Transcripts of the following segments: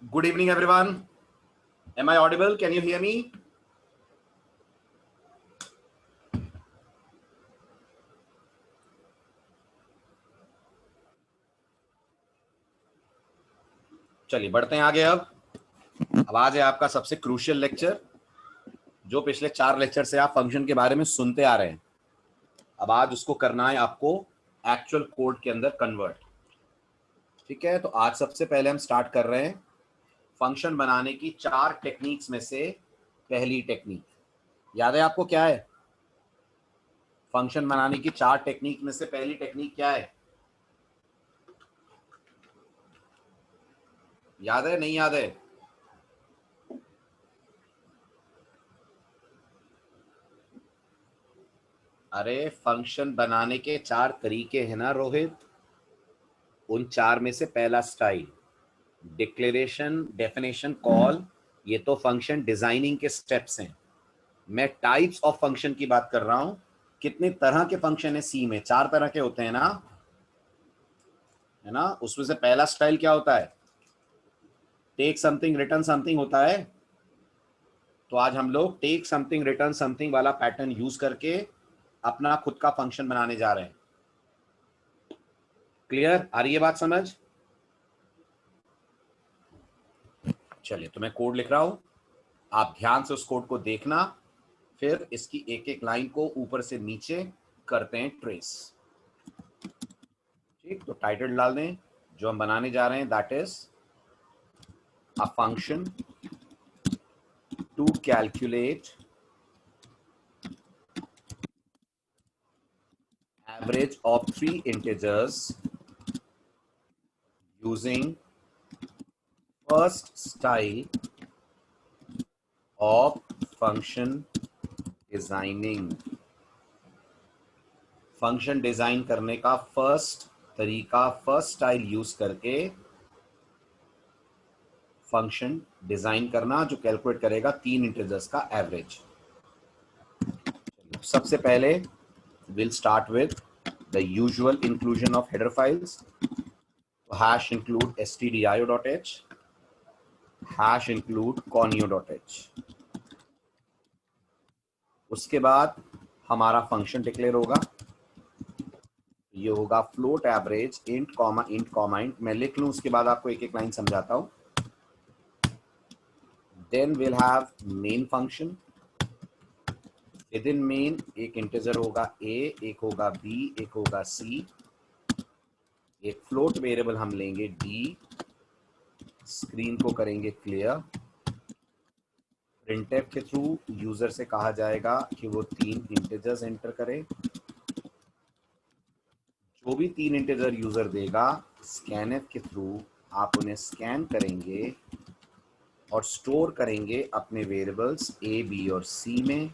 Good evening, everyone. Am I audible? Can you hear me? चलिए बढ़ते हैं आगे। अब आज है आपका सबसे क्रूशियल लेक्चर, जो पिछले 4 लेक्चर से आप फंक्शन के बारे में सुनते आ रहे हैं। अब आज उसको करना है आपको एक्चुअल कोड के अंदर कन्वर्ट। ठीक है, तो आज सबसे पहले हम स्टार्ट कर रहे हैं फंक्शन बनाने की 4 टेक्निक्स में से पहली टेक्निक। याद है आपको क्या है? फंक्शन बनाने की 4 टेक्निक में से पहली टेक्निक क्या है? याद है, नहीं याद है? अरे फंक्शन बनाने के 4 तरीके हैं ना रोहित। उन 4 में से पहला स्टाइल डिक्लेरेशन, डेफिनेशन, कॉल, ये तो फंक्शन डिजाइनिंग के स्टेप्स हैं। मैं टाइप्स ऑफ फंक्शन की बात कर रहा हूं। कितने तरह के फंक्शन है सी में? 4 तरह के होते हैं ना, है ना। उसमें से पहला स्टाइल क्या होता है? टेक समथिंग रिटर्न समथिंग होता है। तो आज हम लोग टेक समथिंग रिटर्न समथिंग वाला पैटर्न यूज करके अपना खुद का फंक्शन बनाने जा रहे हैं। क्लियर? आ रही है बात समझ? चलिए, तो मैं कोड लिख रहा हूं, आप ध्यान से उस कोड को देखना, फिर इसकी एक एक लाइन को ऊपर से नीचे करते हैं ट्रेस। ठीक, तो टाइटल डाल दें। जो हम बनाने जा रहे हैं that is a function to calculate average of 3 integers using first style of function designing। Function design करने का फर्स्ट तरीका, फर्स्ट स्टाइल यूज करके फंक्शन डिजाइन करना जो कैलकुलेट करेगा 3 इंटीजर्स का एवरेज। सबसे पहले will start with the usual inclusion of header files. hash include stdio.h, hash include conio.h। उसके बाद हमारा फंक्शन डिक्लेयर होगा। ये होगा float average int comma int comma int. मैं लिख लूं, उसके बाद आपको एक एक लाइन समझाता हूं। Then will have main function. Within main एक इंटीजर होगा a, एक होगा b, एक होगा c। एक फ्लोट वेरिएबल हम लेंगे d। स्क्रीन को करेंगे क्लियर। प्रिंटफ के थ्रू यूजर से कहा जाएगा कि वो 3 इंटीजर्स एंटर करे। जो भी 3 इंटीजर यूजर देगा, स्कैनफ के थ्रू आप उन्हें स्कैन करेंगे और स्टोर करेंगे अपने वेरिएबल्स a, b और c में।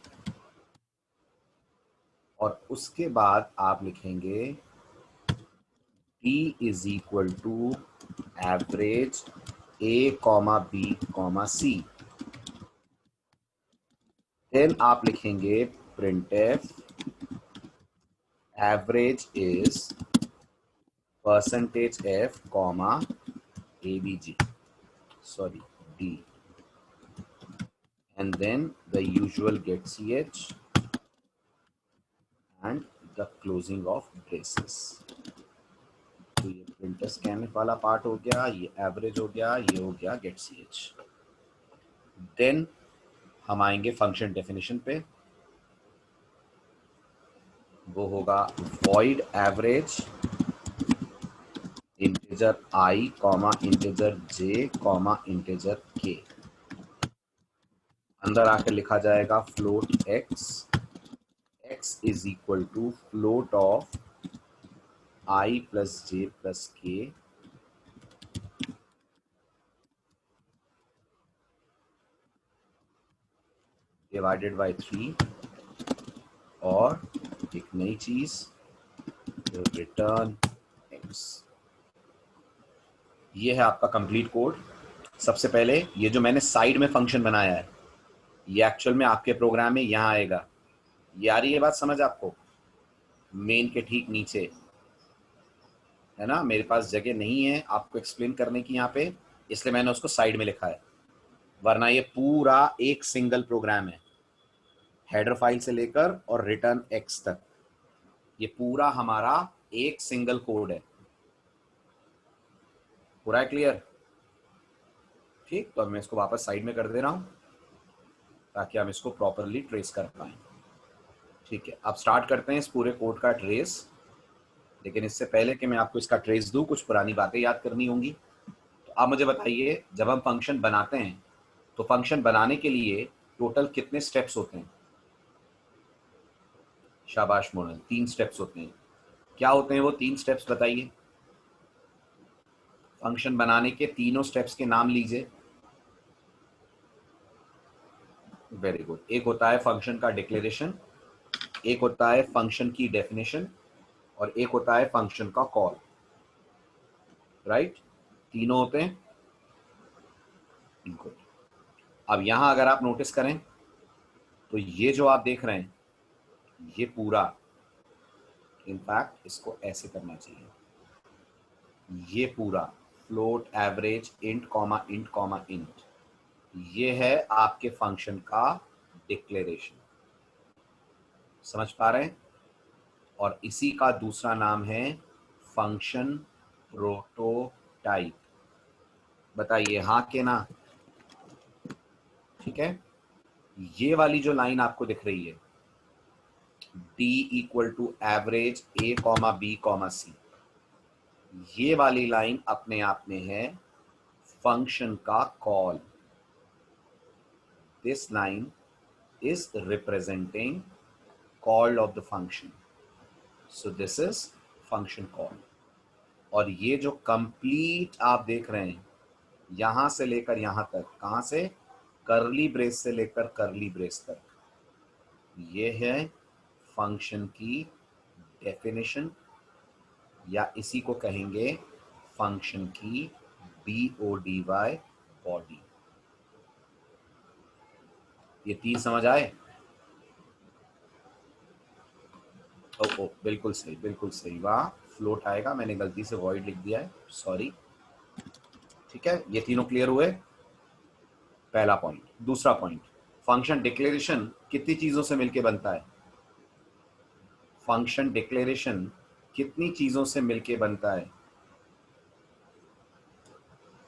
और उसके बाद आप लिखेंगे d is equal to average a, b, c। Then आप लिखेंगे printf average is percentage f, abg, sorry, d, and then the usual get ch and the closing of braces। तो ये प्रिंटर स्कैन वाला पार्ट हो गया, ये average हो गया, ये हो गया गेट ch। देन हम आएंगे फंक्शन डेफिनेशन पे। वो होगा void average integer i, integer j, integer k। अंदर आकर लिखा जाएगा float x is equal to float of i plus j plus k divided by 3। और एक नई चीज, रिटर्न x। ये है आपका कंप्लीट कोड। सबसे पहले ये जो मैंने साइड में फंक्शन बनाया है, ये एक्चुअल में आपके प्रोग्राम में यहां आएगा। ये आ रही है बात समझ आपको? मेन के ठीक नीचे है ना। मेरे पास जगह नहीं है आपको एक्सप्लेन करने की यहाँ पे, इसलिए मैंने उसको साइड में लिखा है, वरना ये पूरा एक सिंगल प्रोग्राम है, हेडर फाइल से लेकर और रिटर्न एक्स तक ये पूरा हमारा एक सिंगल कोड है। पूरा है क्लियर? ठीक, तो अब मैं इसको वापस साइड में कर दे रहा हूं ताकि हम इसको प्रॉपरली ट्रेस कर पाए। ठीक है, अब स्टार्ट करते हैं इस पूरे कोड का ट्रेस। लेकिन इससे पहले कि मैं आपको इसका ट्रेस दूं, कुछ पुरानी बातें याद करनी होंगी। तो आप मुझे बताइए, जब हम फंक्शन बनाते हैं तो फंक्शन बनाने के लिए टोटल कितने स्टेप्स होते हैं? शाबाश मोनल, 3 स्टेप्स होते हैं। क्या होते हैं वो 3 स्टेप्स, बताइए। फंक्शन बनाने के तीनों स्टेप्स के नाम लीजिए। Very good. एक होता है फंक्शन का डिक्लेरेशन, एक होता है फंक्शन की डेफिनेशन, और एक होता है फंक्शन का कॉल। राइट, तीनों होते हैं। गुड। अब यहां अगर आप नोटिस करें तो ये जो आप देख रहे हैं ये पूरा, इनफैक्ट इसको ऐसे करना चाहिए, ये पूरा float average int comma int comma int, ये है आपके फंक्शन का डिक्लेरेशन। समझ पा रहे हैं? और इसी का दूसरा नाम है फंक्शन प्रोटोटाइप। बताइए हाँ के ना? ठीक है, ये वाली जो लाइन आपको दिख रही है d equal to average a comma b comma c, ये वाली लाइन अपने आप में है फंक्शन का call. This line is representing call of the function, so this is function call. और ये जो कंप्लीट आप देख रहे हैं यहां से लेकर यहां तक, कहां से? करली ब्रेस से लेकर करली ब्रेस तक, ये है फंक्शन की डेफिनेशन, या इसी को कहेंगे फंक्शन की BODY, बॉडी। ये 3 समझ आए? ओ बिल्कुल सही, बिल्कुल सही। वहां फ्लोट आएगा, मैंने गलती से वॉइड लिख दिया है, सॉरी। ठीक है, ये तीनों क्लियर हुए? पहला पॉइंट। दूसरा पॉइंट, फंक्शन डिक्लेरेशन कितनी चीजों से मिलकर बनता है? फंक्शन डिक्लेरेशन कितनी चीजों से मिलकर बनता है?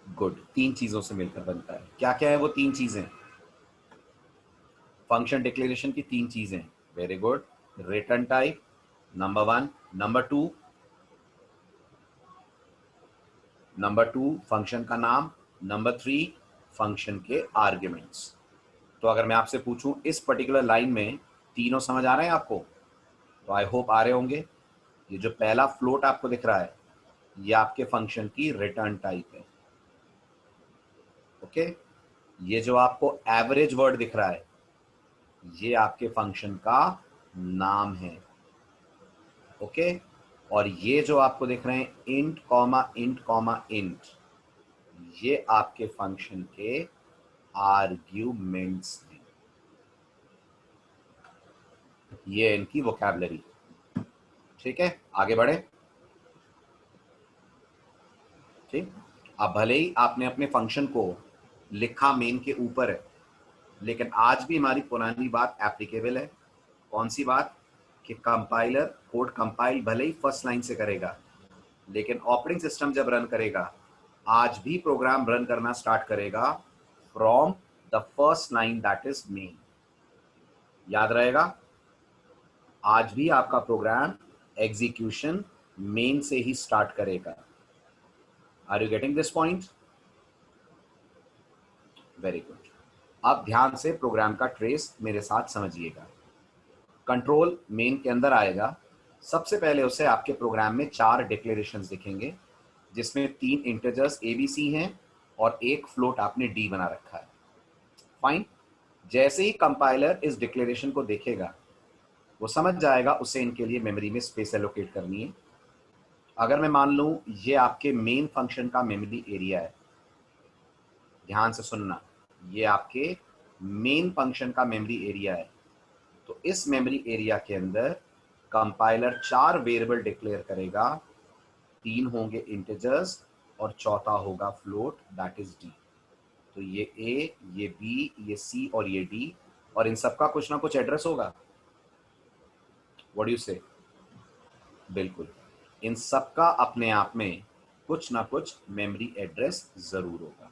गुड, 3 चीजों से मिलकर बनता है। क्या क्या है वो 3 चीजें? फंक्शन डिक्लेरेशन की 3 चीजें। Very good. Return type number 1, number 2 function का नाम, नंबर 3 फंक्शन के आर्ग्यूमेंट्स। तो अगर मैं आपसे पूछूं इस पर्टिकुलर लाइन में तीनों समझ आ रहे हैं आपको? तो आई होप आ रहे होंगे। ये जो पहला फ्लोट आपको दिख रहा है ये आपके फंक्शन की रिटर्न टाइप है। ओके, ये जो आपको एवरेज वर्ड दिख रहा है ये आपके फंक्शन का नाम है। ओके, और ये जो आपको दिख रहे हैं int comma int comma int, ये आपके फंक्शन के आर्ग्यूमेंट्स हैं। ये इनकी वोकैबुलरी। ठीक है, आगे बढ़े। ठीक, अब भले ही आपने अपने फंक्शन को लिखा मेन के ऊपर है, लेकिन आज भी हमारी पुरानी बात एप्लीकेबल है। कौन सी बात? कि कंपाइलर कोड कंपाइल भले ही फर्स्ट लाइन से करेगा, लेकिन ऑपरेटिंग सिस्टम जब रन करेगा आज भी प्रोग्राम रन करना स्टार्ट करेगा from the first line, that is main. याद रहेगा, आज भी आपका प्रोग्राम एग्जीक्यूशन मेन से ही स्टार्ट करेगा। Are you getting this point? Very good. अब ध्यान से प्रोग्राम का ट्रेस मेरे साथ समझिएगा। कंट्रोल मेन के अंदर आएगा, सबसे पहले उसे आपके प्रोग्राम में 4 डिक्लेरेशंस दिखेंगे, जिसमें 3 इंटीजर्स ABC हैं और एक फ्लोट आपने D बना रखा है। फाइन। जैसे ही कंपाइलर इस डिक्लेरेशन को देखेगा वो समझ जाएगा उसे इनके लिए मेमोरी में स्पेस एलोकेट करनी है। अगर मैं मान लूं ये आपके मेन फंक्शन का मेमोरी एरिया है, ध्यान से सुनना, ये आपके मेन फंक्शन का मेमोरी एरिया है, तो इस मेमोरी एरिया के अंदर कंपाइलर 4 वेरिएबल डिक्लेयर करेगा। 3 होंगे इंटीजर्स और चौथा होगा फ्लोट, दैट इज डी। तो ये ए, ये बी, ये सी और ये डी, और इन सबका कुछ ना कुछ एड्रेस होगा। व्हाट डू यू से? बिल्कुल, इन सबका अपने आप में कुछ ना कुछ मेमोरी एड्रेस जरूर होगा।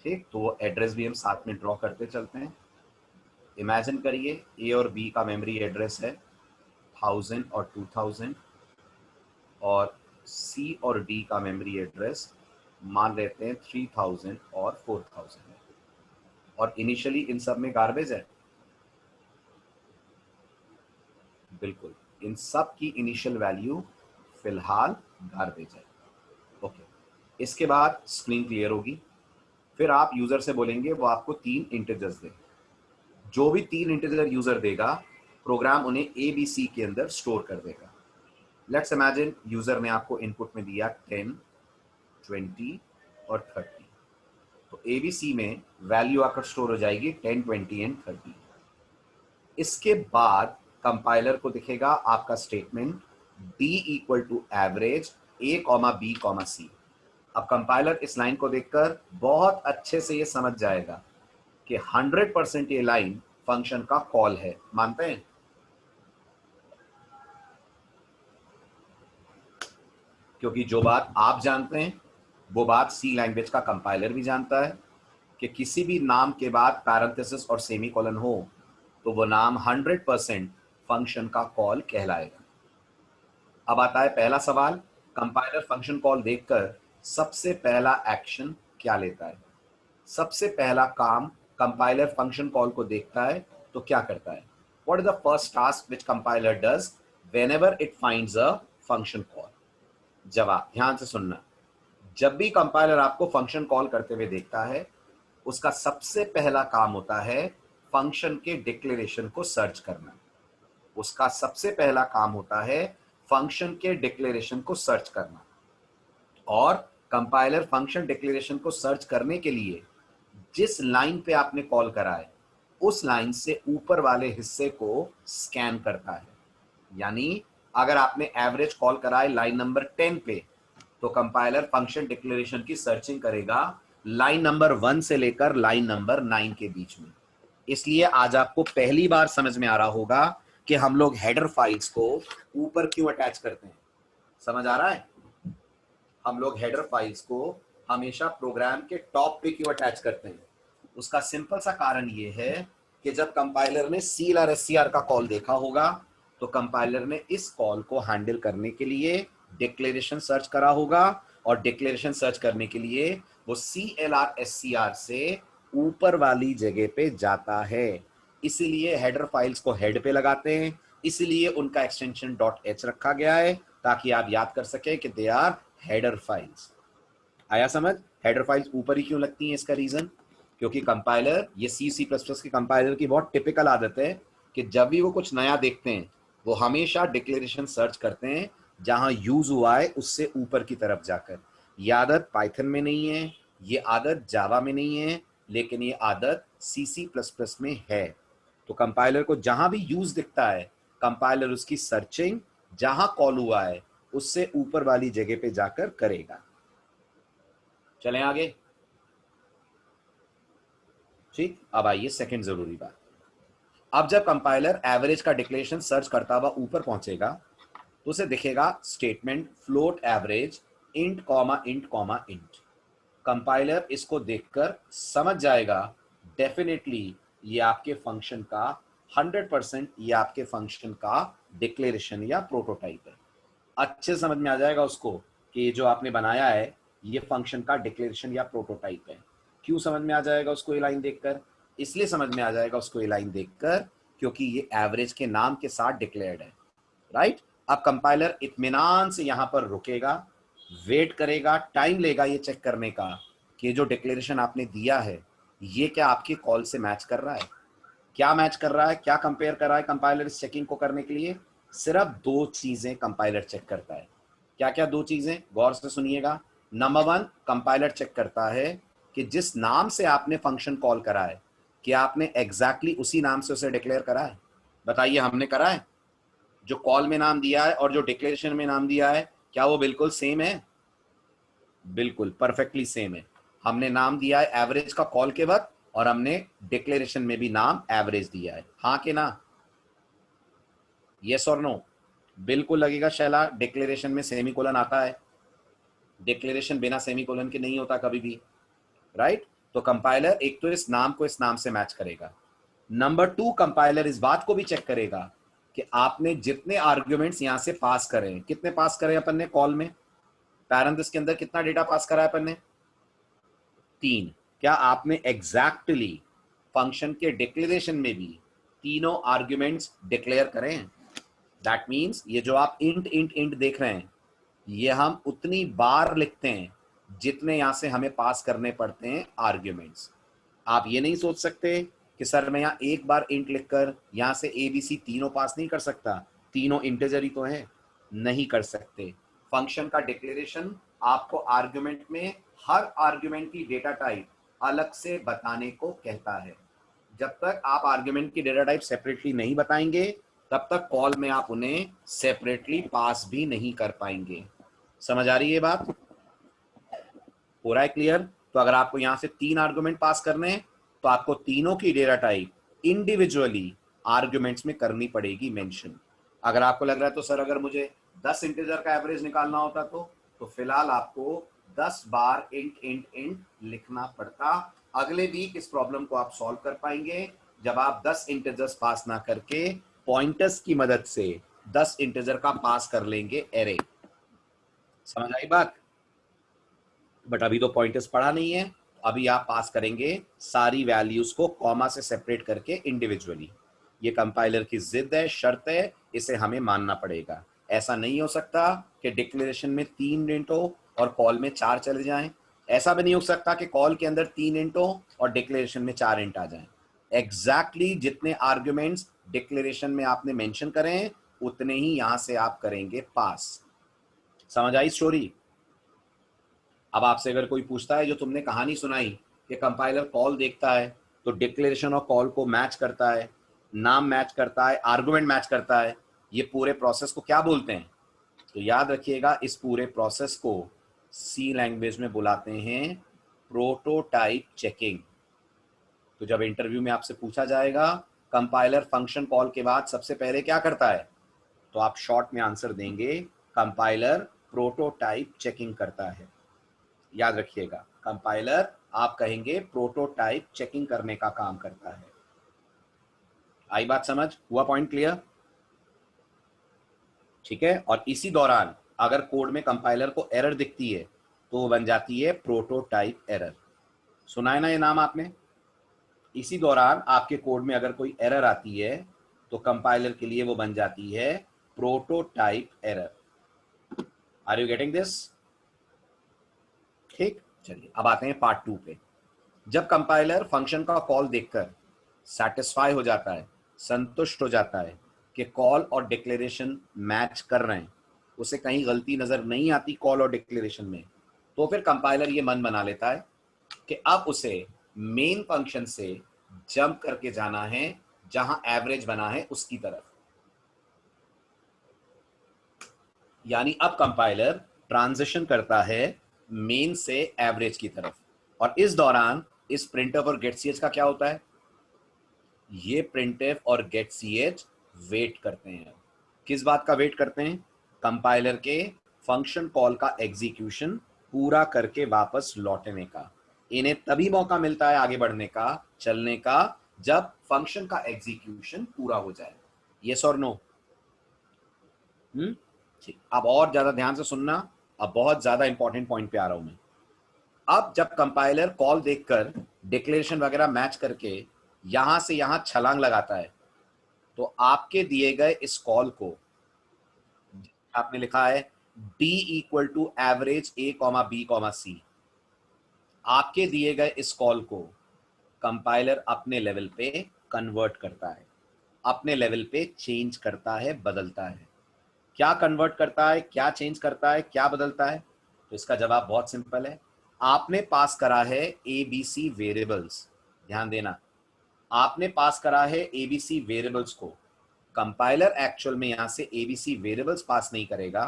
ठीक, तो वो एड्रेस भी हम साथ में ड्रॉ करते चलते हैं। इमेजिन करिए ए और बी का मेमोरी एड्रेस है 1000 और 2000, और सी और डी का मेमोरी एड्रेस मान लेते हैं 3000 और 4000 है, और इनिशियली इन सब में गार्बेज है। बिल्कुल, इन सब की इनिशियल वैल्यू फिलहाल गार्बेज है। ओके, इसके बाद स्क्रीन क्लियर होगी। फिर आप यूजर से बोलेंगे वो आपको 3 इंटीजर्स दे। जो भी 3 इंटीजर यूजर देगा, प्रोग्राम उन्हें ए बी सी के अंदर स्टोर कर देगा। लेट्स इमेजिन यूजर ने आपको इनपुट में दिया 10, 20 और 30। तो ए बी सी में वैल्यू आकर स्टोर हो जाएगी 10, 20 एंड 30। इसके बाद कंपाइलर को दिखेगा आपका statement d equal to average a comma b comma c. अब कंपाइलर इस लाइन को देखकर बहुत अच्छे से ये समझ जाएगा कि 100% ये लाइन फंक्शन का कॉल है। मानते हैं? क्योंकि जो बात आप जानते हैं वो बात सी लैंग्वेज का कंपाइलर भी जानता है कि किसी भी नाम के बाद पैरेंथेसिस और सेमीकोलन हो तो वो नाम 100% फंक्शन का कॉल कहलाएगा। अब आता है पहला सवाल, कंपाइलर फंक्शन कॉल देखकर सबसे पहला एक्शन क्या लेता है? सबसे पहला काम कंपाइलर फंक्शन कॉल को देखता है तो क्या करता है? What is the first task which compiler does whenever it finds a function call? जवाब ध्यान से सुनना। जब भी कंपाइलर आपको फंक्शन कॉल करते हुए देखता है, उसका सबसे पहला काम होता है फंक्शन के डिक्लेरेशन को सर्च करना। उसका सबसे पहला काम होता है फंक्शन के डिक्लेरेशन को सर्च करना, और कंपाइलर फंक्शन डिक्लेरेशन को सर्च करने के लिए जिस लाइन पे आपने कॉल करा है उस लाइन से ऊपर वाले हिस्से को स्कैन करता है। यानी अगर आपने एवरेज कॉल करा है लाइन नंबर 10 पे, तो कंपाइलर फंक्शन डिक्लेरेशन की सर्चिंग करेगा लाइन नंबर 1 से लेकर लाइन नंबर 9 के बीच में। इसलिए आज आपको पहली बार समझ में आ रहा होगा कि हम लोग हेडर फाइल्स को ऊपर क्यों अटैच करते हैं। समझ आ रहा है? हम लोग हेडर फाइल्स को हमेशा प्रोग्राम के टॉप पे क्यों अटैच करते हैं? उसका सिंपल सा कारण ये है कि जब कंपाइलर ने CLR SCR का कॉल देखा होगा तो कंपाइलर ने इस कॉल को हैंडल करने के लिए डिक्लेरेशन सर्च करा होगा, और डिक्लेरेशन सर्च करने के लिए वो CLR SCR से ऊपर वाली जगह पे जाता है। इसीलिए हेडर फाइल्स को हेड पे लगाते हैं, इसीलिए उनका एक्सटेंशन .h रखा गया है ताकि आप याद कर सके कि दे आर हेडर फाइल्स। आया समझ? हेडर फाइल्स ऊपर ही क्यों लगती हैं? इसका रीजन क्योंकि कंपाइलर, ये C++ के कंपाइलर की बहुत टिपिकल आदत है कि जब भी वो कुछ नया देखते हैं वो हमेशा डिक्लेरेशन सर्च करते हैं जहां यूज हुआ है उससे ऊपर की तरफ जाकर। ये आदत पाइथन में नहीं है, ये आदत जावा में नहीं है, लेकिन ये आदत C++ में है। तो कंपाइलर को जहां भी यूज दिखता है, कंपाइलर उसकी सर्चिंग जहां कॉल हुआ है उससे ऊपर वाली जगह पे जाकर करेगा। चलें आगे। ठीक, अब आइए सेकंड जरूरी बात। अब जब कंपाइलर एवरेज का डिक्लेरेशन सर्च करता हुआ ऊपर पहुंचेगा तो उसे दिखेगा statement float average int comma int comma int. Compiler इसको देखकर समझ जाएगा डेफिनेटली ये आपके फंक्शन का 100% ये आपके फंक्शन का डिक्लेरेशन या प्रोटोटाइप है। अच्छे समझ में आ जाएगा उसको कि ये जो आपने बनाया है ये फंक्शन का डिक्लेरेशन या प्रोटोटाइप है। क्यों समझ में आ जाएगा उसको ये लाइन देखकर? इसलिए समझ में आ जाएगा उसको ये लाइन देखकर क्योंकि ये एवरेज के नाम के साथ डिक्लेयर्ड है। राइट? अब कंपाइलर इत्मीनान से यहां पर रुकेगा, वेट करेगा, टाइम लेगा ये चेक करने का कि जो डिक्लेरेशन आपने दिया है ये क्या आपके कॉल से मैच कर रहा है। क्या मैच कर रहा है, क्या कंपेयर कर रहा है कंपाइलर इस चेकिंग को करने के लिए? सिर्फ 2 चीजें कंपाइलर चेक करता है। क्या क्या 2 चीजें? गौर से सुनिएगा। नंबर 1, कंपाइलर चेक करता है कि जिस नाम से आपने फंक्शन कॉल करा है क्या आपने एग्जैक्टली उसी नाम से उसे डिक्लेयर करा है? बताइए, हमने करा है? जो कॉल में नाम दिया है और जो डिक्लेरेशन में नाम दिया है क्या वो बिल्कुल सेम है? बिल्कुल परफेक्टली सेम है। हमने नाम दिया है एवरेज का कॉल के वक्त, और हमने डिक्लेरेशन में भी नाम एवरेज दिया है। हाँ कि ना? यस और नो? बिल्कुल लगेगा शैला, डिक्लेरेशन में सेमीकोलन आता है, डिक्लेरेशन बिना सेमीकोलन के नहीं होता कभी भी, राइट? तो कंपाइलर एक तो इस नाम को इस नाम से मैच करेगा। नंबर 2, कंपाइलर इस बात को भी चेक करेगा कि आपने जितने आर्ग्यूमेंट्स यहां से पास करे, कितने पास करे अपन ने कॉल में, पैरेंथेसिस के अंदर कितना डेटा पास करा है अपन ने? 3। क्या आपने एग्जैक्टली फंक्शन के डिक्लेरेशन में भी तीनों आर्ग्यूमेंट्स डिक्लेयर करें? दैट मीन्स ये जो आप इंट इंट इंट देख रहे हैं, ये हम उतनी बार लिखते हैं जितने यहां से हमें पास करने पड़ते हैं आर्ग्यूमेंट्स। आप ये नहीं सोच सकते कि सर मैं यहां एक बार इंट लिखकर यहां से ABC तीनों पास नहीं कर सकता, तीनों इंटीजर ही तो है। नहीं कर सकते। फंक्शन का डिक्लेरेशन आपको आर्ग्यूमेंट में हर आर्ग्यूमेंट की डेटा टाइप अलग से बताने को कहता है। जब तक आप आर्ग्यूमेंट की डेटा टाइप सेपरेटली नहीं बताएंगे, तब तक कॉल में आप उन्हें सेपरेटली पास भी नहीं कर पाएंगे। समझ आ रही है बात? हो रहा है क्लियर? तो अगर आपको यहां से 3 आर्गुमेंट पास करने हैं, तो आपको तीनों की डेटा टाइप इंडिविजुअली आर्ग्यूमेंट्स में करनी पड़ेगी मेंशन। अगर आपको लग रहा है तो सर अगर मुझे 10 इंटीजर का एवरेज निकालना होता तो फिलहाल आपको 10 बार इंट इंट इंट लिखना पड़ता। अगले वीक इस प्रॉब्लम को आप सॉल्व कर पाएंगे जब आप 10 इंटीजर्स पास ना करके पॉइंटर्स की मदद से 10 इंटीजर का पास कर लेंगे एरे। समझ आई बात? बट अभी तो पॉइंटर्स पढ़ा नहीं है, अभी आप पास करेंगे सारी वैल्यूज को कॉमा से सेपरेट करके इंडिविजुअली। ये कंपाइलर की जिद है, शर्त है, इसे हमें मानना पड़ेगा। ऐसा नहीं हो सकता कि डिक्लेरेशन में 3 इंट हो और कॉल में 4 चले जाएं। ऐसा भी नहीं हो सकता कि कॉल के अंदर 3 इंट हो और डिक्लेरेशन में 4 इंट आ जाएं। एग्जैक्टली जितने आर्ग्यूमेंट्स डिक्लेरेशन में आपने मेंशन करें, उतने ही यहां से आप करेंगे पास। समझ आई स्टोरी? अब आपसे अगर कोई पूछता है जो तुमने कहानी सुनाई कि कंपाइलर कॉल देखता है तो डिक्लेरेशन और कॉल को मैच करता है, नाम मैच करता है, आर्गुमेंट मैच करता है, ये पूरे प्रोसेस को क्या बोलते हैं? तो याद रखिएगा, इस पूरे प्रोसेस को सी लैंग्वेज में बुलाते हैं प्रोटोटाइप चेकिंग। तो जब इंटरव्यू में आपसे पूछा जाएगा कंपाइलर फंक्शन कॉल के बाद सबसे पहले क्या करता है, तो आप शॉर्ट में आंसर देंगे कंपाइलर प्रोटोटाइप चेकिंग करता है। याद रखिएगा, कंपाइलर आप कहेंगे प्रोटोटाइप चेकिंग करने का काम करता है। आई बात समझ? हुआ पॉइंट क्लियर? ठीक है। और इसी दौरान अगर कोड में कंपाइलर को एरर दिखती है तो वो बन जाती है प्रोटोटाइप एरर। सुना है ना ये नाम आपने? इसी दौरान आपके कोड में अगर कोई एरर आती है तो कंपाइलर के लिए वो बन जाती है prototype error. Are you getting this? ठीक, चलिए अब आते हैं पार्ट 2 पे। जब कंपाइलर फंक्शन का कॉल देखकर सेटिस्फाई हो जाता है, संतुष्ट हो जाता है कि कॉल और डिक्लेरेशन मैच कर रहे हैं, उसे कहीं गलती नजर नहीं आती कॉल और डिक्लेरेशन में, तो फिर कंपाइलर ये मन बना लेता है कि अब उसे मेन फंक्शन से जंप करके जाना है जहां एवरेज बना है उसकी तरफ। यानी अब कंपाइलर ट्रांजिशन करता है मेन से एवरेज की तरफ, और इस दौरान इस प्रिंटफ और गेट सी एच का क्या होता है? ये प्रिंटफ और गेट सी एच वेट करते हैं। किस बात का वेट करते हैं? कंपाइलर के फंक्शन कॉल का एग्जीक्यूशन पूरा करके वापस लौटने का। इन्हें तभी मौका मिलता है आगे बढ़ने का, चलने का, जब फंक्शन का एग्जीक्यूशन पूरा हो जाए। यस और नो? ठीक, अब और ज्यादा ध्यान से सुनना, अब बहुत ज्यादा इंपॉर्टेंट पॉइंट पे आ रहा हूं मैं। अब जब कंपाइलर कॉल देखकर डिक्लेरेशन वगैरह मैच करके यहां से यहां छलांग लगाता है, तो आपके दिए गए इस कॉल को आपने लिखा है d equal to average a comma b comma c। आपके दिए गए इस कॉल को कंपाइलर अपने लेवल पे कन्वर्ट करता है, अपने लेवल पे चेंज करता है, बदलता है। क्या कन्वर्ट करता है, क्या चेंज करता है, क्या बदलता है? तो इसका जवाब बहुत सिंपल है। आपने पास करा है ABC वेरिएबल्स। ध्यान देना, आपने पास करा है ABC वेरिएबल्स को। कंपाइलर एक्चुअल में यहां से ABC वेरिएबल्स पास नहीं करेगा,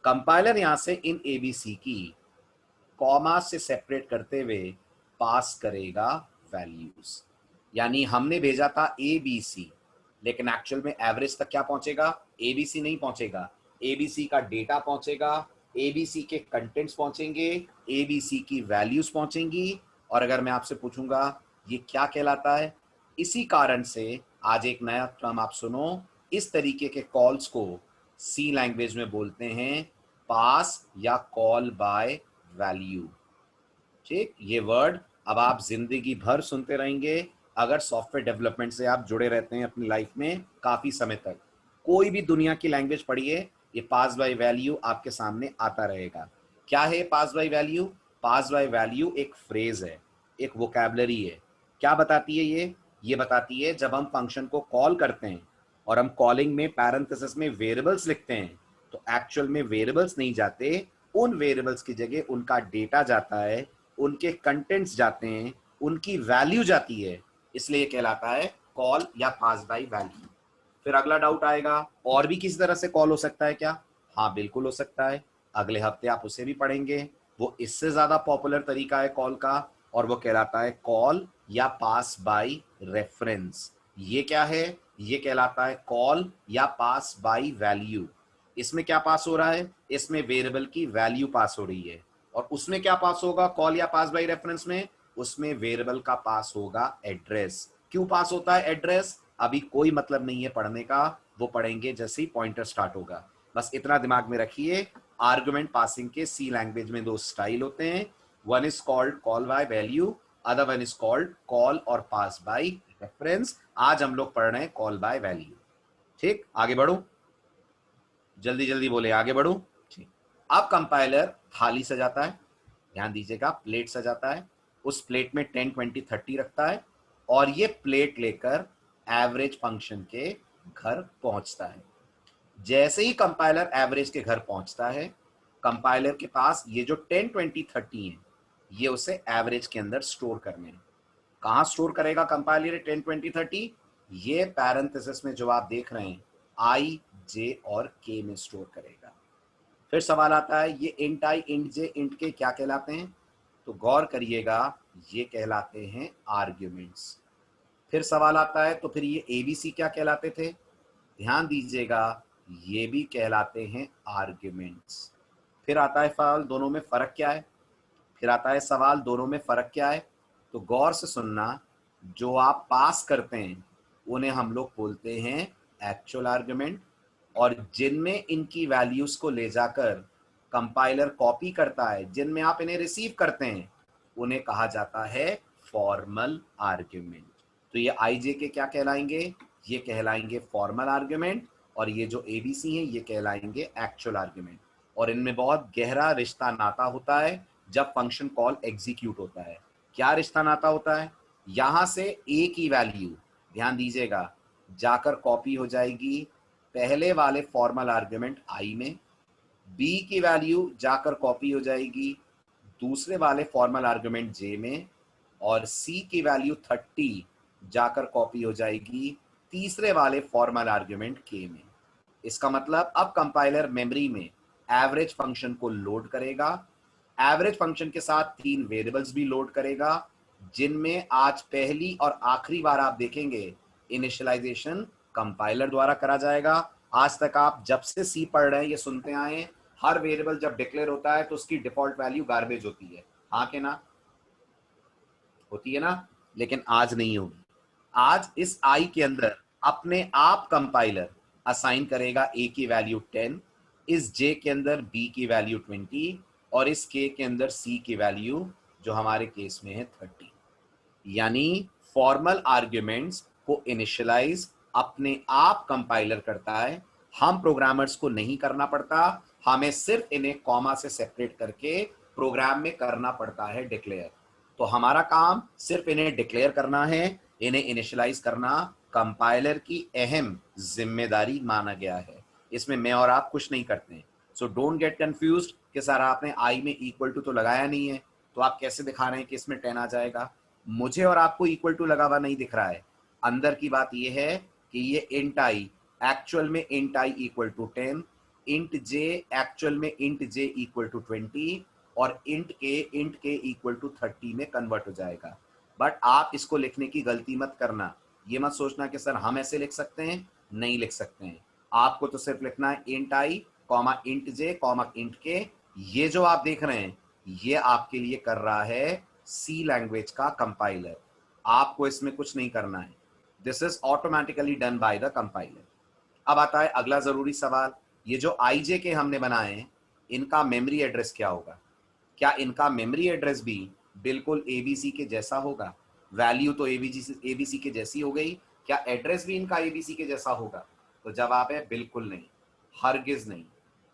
कंपाइलर यहां से इन ABC की कॉमा से सेपरेट करते हुए पास करेगा वैल्यूज। यानी हमने भेजा था ABC, लेकिन एक्चुअल में एवरेज तक क्या पहुंचेगा? ABC नहीं पहुंचेगा, ABC का डेटा पहुंचेगा, ABC के कंटेंट्स पहुंचेंगे, ABC की वैल्यूज पहुंचेंगी। और अगर मैं आपसे पूछूंगा ये क्या कहलाता है, इसी कारण से आज एक नया टर्म आप सुनो, इस तरीके के कॉल्स को सी लैंग्वेज में बोलते हैं पास या कॉल बाय वैल्यू। ठीक, ये वर्ड अब आप जिंदगी भर सुनते रहेंगे अगर सॉफ्टवेयर डेवलपमेंट से आप जुड़े रहते हैं अपनी लाइफ में काफी समय तक। कोई भी दुनिया की लैंग्वेज पढ़िए, ये पास बाय वैल्यू आपके सामने आता रहेगा। क्या है pass by value? Pass by value एक फ्रेज है, एक वोकैबुलरी है। क्या बताती है ये बताती है जब हम फंक्शन को कॉल करते हैं और हम कॉलिंग में पैरेंथेसिस में वेरिएबल्स लिखते हैं, तो एक्चुअल में वेरिएबल्स नहीं जाते, उन वेरिएबल्स की जगह उनका डेटा जाता है, उनके कंटेंट्स जाते हैं, उनकी वैल्यू जाती है, इसलिए ये कहलाता है कॉल या पास बाय वैल्यू। फिर अगला डाउट आएगा, और भी किसी तरह से कॉल हो सकता है क्या? हाँ बिल्कुल हो सकता है, अगले हफ्ते आप उसे भी पढ़ेंगे। वो इससे ज्यादा पॉपुलर तरीका है कॉल का, और वो कहलाता है कॉल या पास बाय रेफरेंस। ये क्या है? ये कहलाता है कॉल या पास बाय वैल्यू। इसमें क्या पास हो रहा है? इसमें वेरिएबल की वैल्यू पास हो रही है। और उसमें क्या पास होगा कॉल या पास बाय रेफरेंस में? उसमें वेरिएबल का पास होगा एड्रेस। क्यों पास होता है एड्रेस? अभी कोई मतलब नहीं है पढ़ने का, वो पढ़ेंगे जैसे ही पॉइंटर स्टार्ट होगा। बस इतना दिमाग में रखिए, आर्गुमेंट पासिंग के सी लैंग्वेज में दो स्टाइल होते हैं, one is called call by value, other one is called call और पास बाय रेफरेंस। आज हम लोग पढ़ रहे हैं कॉल बाय वैल्यू। ठीक, आगे बढ़ू, जल्दी जल्दी बोले आगे बढ़ू। ठीक, अब कंपाइलर थाली सजाता है, ध्यान दीजिएगा, प्लेट सजाता है, उस प्लेट में 10 20 30 रखता है, और ये प्लेट लेकर एवरेज फंक्शन के घर पहुंचता है। जैसे ही कंपाइलर एवरेज के घर पहुंचता है, कंपाइलर के पास ये जो 10 20 30 है, ये उसे एवरेज के अंदर स्टोर करने हैं। कहां स्टोर करेगा कंपाइलर 10 20 30? ये पैरेंथेसिस में जो आप देख रहे हैं आई, जे और के में स्टोर करेगा। फिर सवाल आता है ये इंट आई, इंट जे, इंट के क्या कहलाते हैं? तो गौर करिएगा, ये कहलाते हैं आर्ग्यूमेंट्स। फिर सवाल आता है तो फिर ये एबीसी क्या कहलाते थे? ध्यान दीजिएगा, ये भी कहलाते हैं आर्ग्यूमेंट्स। फिर आता है सवाल दोनों में फर्क क्या है? फिर आता है सवाल दोनों में फर्क क्या है? तो गौर से सुनना, जो आप पास करते हैं उन्हें हम लोग बोलते हैं एक्चुअल आर्ग्यूमेंट, और जिनमें इनकी वैल्यूज को ले जाकर कंपाइलर कॉपी करता है, जिनमें आप इन्हें रिसीव करते हैं, उन्हें कहा जाता है फॉर्मल आर्ग्यूमेंट। तो ये आई जे के क्या कहलाएंगे? ये कहलाएंगे फॉर्मल आर्ग्यूमेंट, और ये जो एबीसी हैं ये कहलाएंगे एक्चुअल आर्ग्यूमेंट। और इनमें बहुत गहरा रिश्ता नाता होता है जब फंक्शन कॉल एग्जीक्यूट होता है। क्या रिश्ता नाता होता है? यहां से ए की वैल्यू, ध्यान दीजिएगा, जाकर कॉपी हो जाएगी पहले वाले फॉर्मल आर्ग्यूमेंट आई में, बी की वैल्यू जाकर कॉपी हो जाएगी दूसरे वाले फॉर्मल आर्ग्यूमेंट जे में, और सी की वैल्यू 30 जाकर कॉपी हो जाएगी तीसरे वाले फॉर्मल आर्ग्यूमेंट के में। इसका मतलब अब कंपाइलर मेमोरी में एवरेज फंक्शन को लोड करेगा, एवरेज फंक्शन के साथ 3 वेरिएबल्स भी लोड करेगा, जिनमें आज पहली और आखिरी बार आप देखेंगे इनिशियलाइजेशन कंपाइलर द्वारा करा जाएगा। आज तक आप जब से सी पढ़ रहे हैं ये सुनते आए हैं, हर वेरिएबल जब डिक्लेयर होता है तो उसकी डिफॉल्ट वैल्यू गार्बेज होती है, हाँ के ना? होती है ना? लेकिन आज नहीं होगी। आज इस आई के अंदर अपने आप कंपाइलर असाइन करेगा ए की वैल्यू 10, इस जे के अंदर बी की वैल्यू 20, और इस के अंदर सी की वैल्यू जो हमारे केस में है 30। यानी फॉर्मल आर्ग्यूमेंट्स को इनिशियलाइज अपने आप कंपाइलर करता है, हम प्रोग्रामर्स को नहीं करना पड़ता, हमें सिर्फ इन्हें कॉमा से सेपरेट करके प्रोग्राम में करना पड़ता है डिक्लेयर। तो हमारा काम सिर्फ इन्हें डिक्लेयर करना है, इन्हें इनिशियलाइज करना कंपाइलर की अहम जिम्मेदारी माना गया है। इसमें मैं और आप कुछ नहीं करते हैं। सो डोंट गेट कंफ्यूज्ड कि सर आपने आई में इक्वल टू तो लगाया नहीं है, तो आप कैसे दिखा रहे हैं कि इसमें 10 आ जाएगा? मुझे और आपको इक्वल टू लगा हुआ नहीं दिख रहा है। अंदर की बात यह है कि ये इंट आई एक्चुअल में int I equal to 10, int J actual में इंट जे इक्वल टू 20, और इंट के इक्वल टू 30 में कन्वर्ट हो जाएगा। बट आप इसको लिखने की गलती मत करना, ये मत सोचना कि सर हम ऐसे लिख सकते हैं, नहीं लिख सकते हैं। आपको तो सिर्फ लिखना है इंट आई कॉमा इंट जे कॉमा इंट के। ये जो आप देख रहे हैं ये आपके लिए कर रहा है सी लैंग्वेज का कंपाइलर, आपको इसमें कुछ नहीं करना है। This is automatically done by the compiler. अब आता है अगला जरूरी सवाल, ये जो आई जे के हमने बनाए हैं इनका मेमोरी एड्रेस क्या होगा? क्या इनका मेमोरी एड्रेस भी बिल्कुल एबीसी के जैसा होगा? वैल्यू तो एबीसी के जैसी हो गई, क्या एड्रेस भी इनका एबीसी के जैसा होगा? तो जवाब है बिल्कुल नहीं, हरगिज नहीं।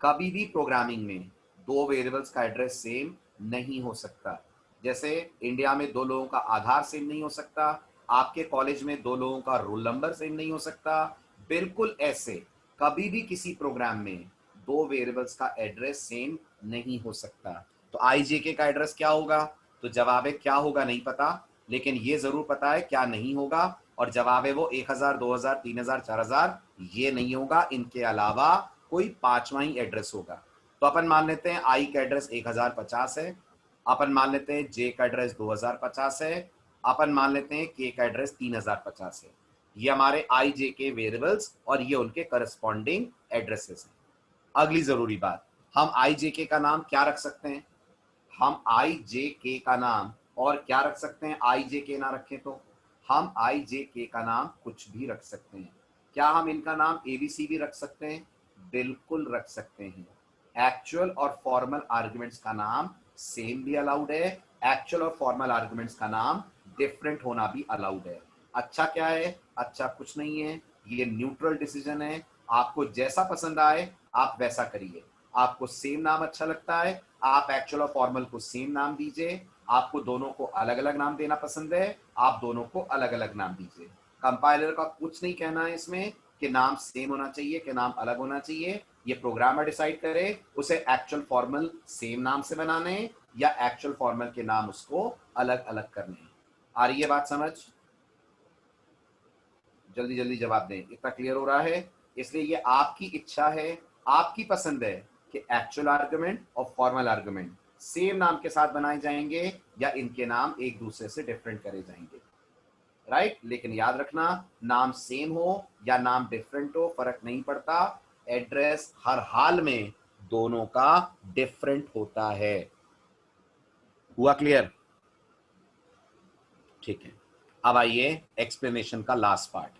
कभी भी प्रोग्रामिंग में दो वेरिएबल्स का एड्रेस सेम नहीं हो सकता। जैसे इंडिया में दो लोगों का आधार सेम नहीं हो सकता, आपके कॉलेज में दो लोगों का रोल नंबर सेम नहीं हो सकता, बिल्कुल ऐसे कभी भी किसी प्रोग्राम में दो वेरिएबल्स का एड्रेस सेम नहीं हो सकता। तो आईजेके का एड्रेस क्या होगा? तो जवाब है क्या होगा नहीं पता, लेकिन ये जरूर पता है क्या नहीं होगा, और जवाब है वो 1000 2000 3000 4000 ये नहीं होगा, इनके अलावा कोई पांचवा ही एड्रेस होगा। तो अपन मान लेते हैं आई का एड्रेस 1050 है, अपन मान लेते हैं जे का एड्रेस 2050 है, अपन मान लेते हैं के का एड्रेस 3050 है। ये हमारे आई जे के वेरिएबल्स और ये उनके करस्पॉन्डिंग एड्रेसेस हैं। अगली जरूरी बात, हम आई जे के का नाम क्या रख सकते हैं? हम आई जे के का नाम और क्या रख सकते हैं? आई जे के ना रखें तो हम आई जे के का नाम कुछ भी रख सकते हैं। क्या हम इनका नाम एबीसी भी रख सकते हैं? बिल्कुल रख सकते हैं। एक्चुअल और फॉर्मल आर्गुमेंट्स का नाम सेम भी अलाउड है, एक्चुअल और फॉर्मल आर्गुमेंट्स का नाम डिफरेंट होना भी अलाउड है। अच्छा क्या है? अच्छा कुछ नहीं है, ये न्यूट्रल डिसीजन है, आपको जैसा पसंद आए आप वैसा करिए। आपको सेम नाम अच्छा लगता है, आप एक्चुअल और फॉर्मल को सेम नाम दीजिए, आपको दोनों को अलग अलग नाम देना पसंद है, आप दोनों को अलग अलग नाम दीजिए। कंपाइलर का कुछ नहीं कहना है इसमें कि नाम सेम होना चाहिए कि नाम अलग होना चाहिए, ये प्रोग्रामर डिसाइड करे उसे एक्चुअल फॉर्मल सेम नाम से बनाने या एक्चुअल फॉर्मल के नाम उसको अलग अलग करने। आ रही है बात समझ? जल्दी जल्दी जवाब दें, इतना क्लियर हो रहा है? इसलिए ये आपकी इच्छा है, आपकी पसंद है कि एक्चुअल आर्गुमेंट और फॉर्मल आर्गुमेंट सेम नाम के साथ बनाए जाएंगे या इनके नाम एक दूसरे से डिफरेंट करे जाएंगे, राइट? लेकिन याद रखना, नाम सेम हो या नाम डिफरेंट हो फर्क नहीं पड़ता, एड्रेस हर हाल में दोनों का डिफरेंट होता है। हुआ क्लियर? ठीक है, अब आइए एक्सप्लेनेशन का लास्ट पार्ट।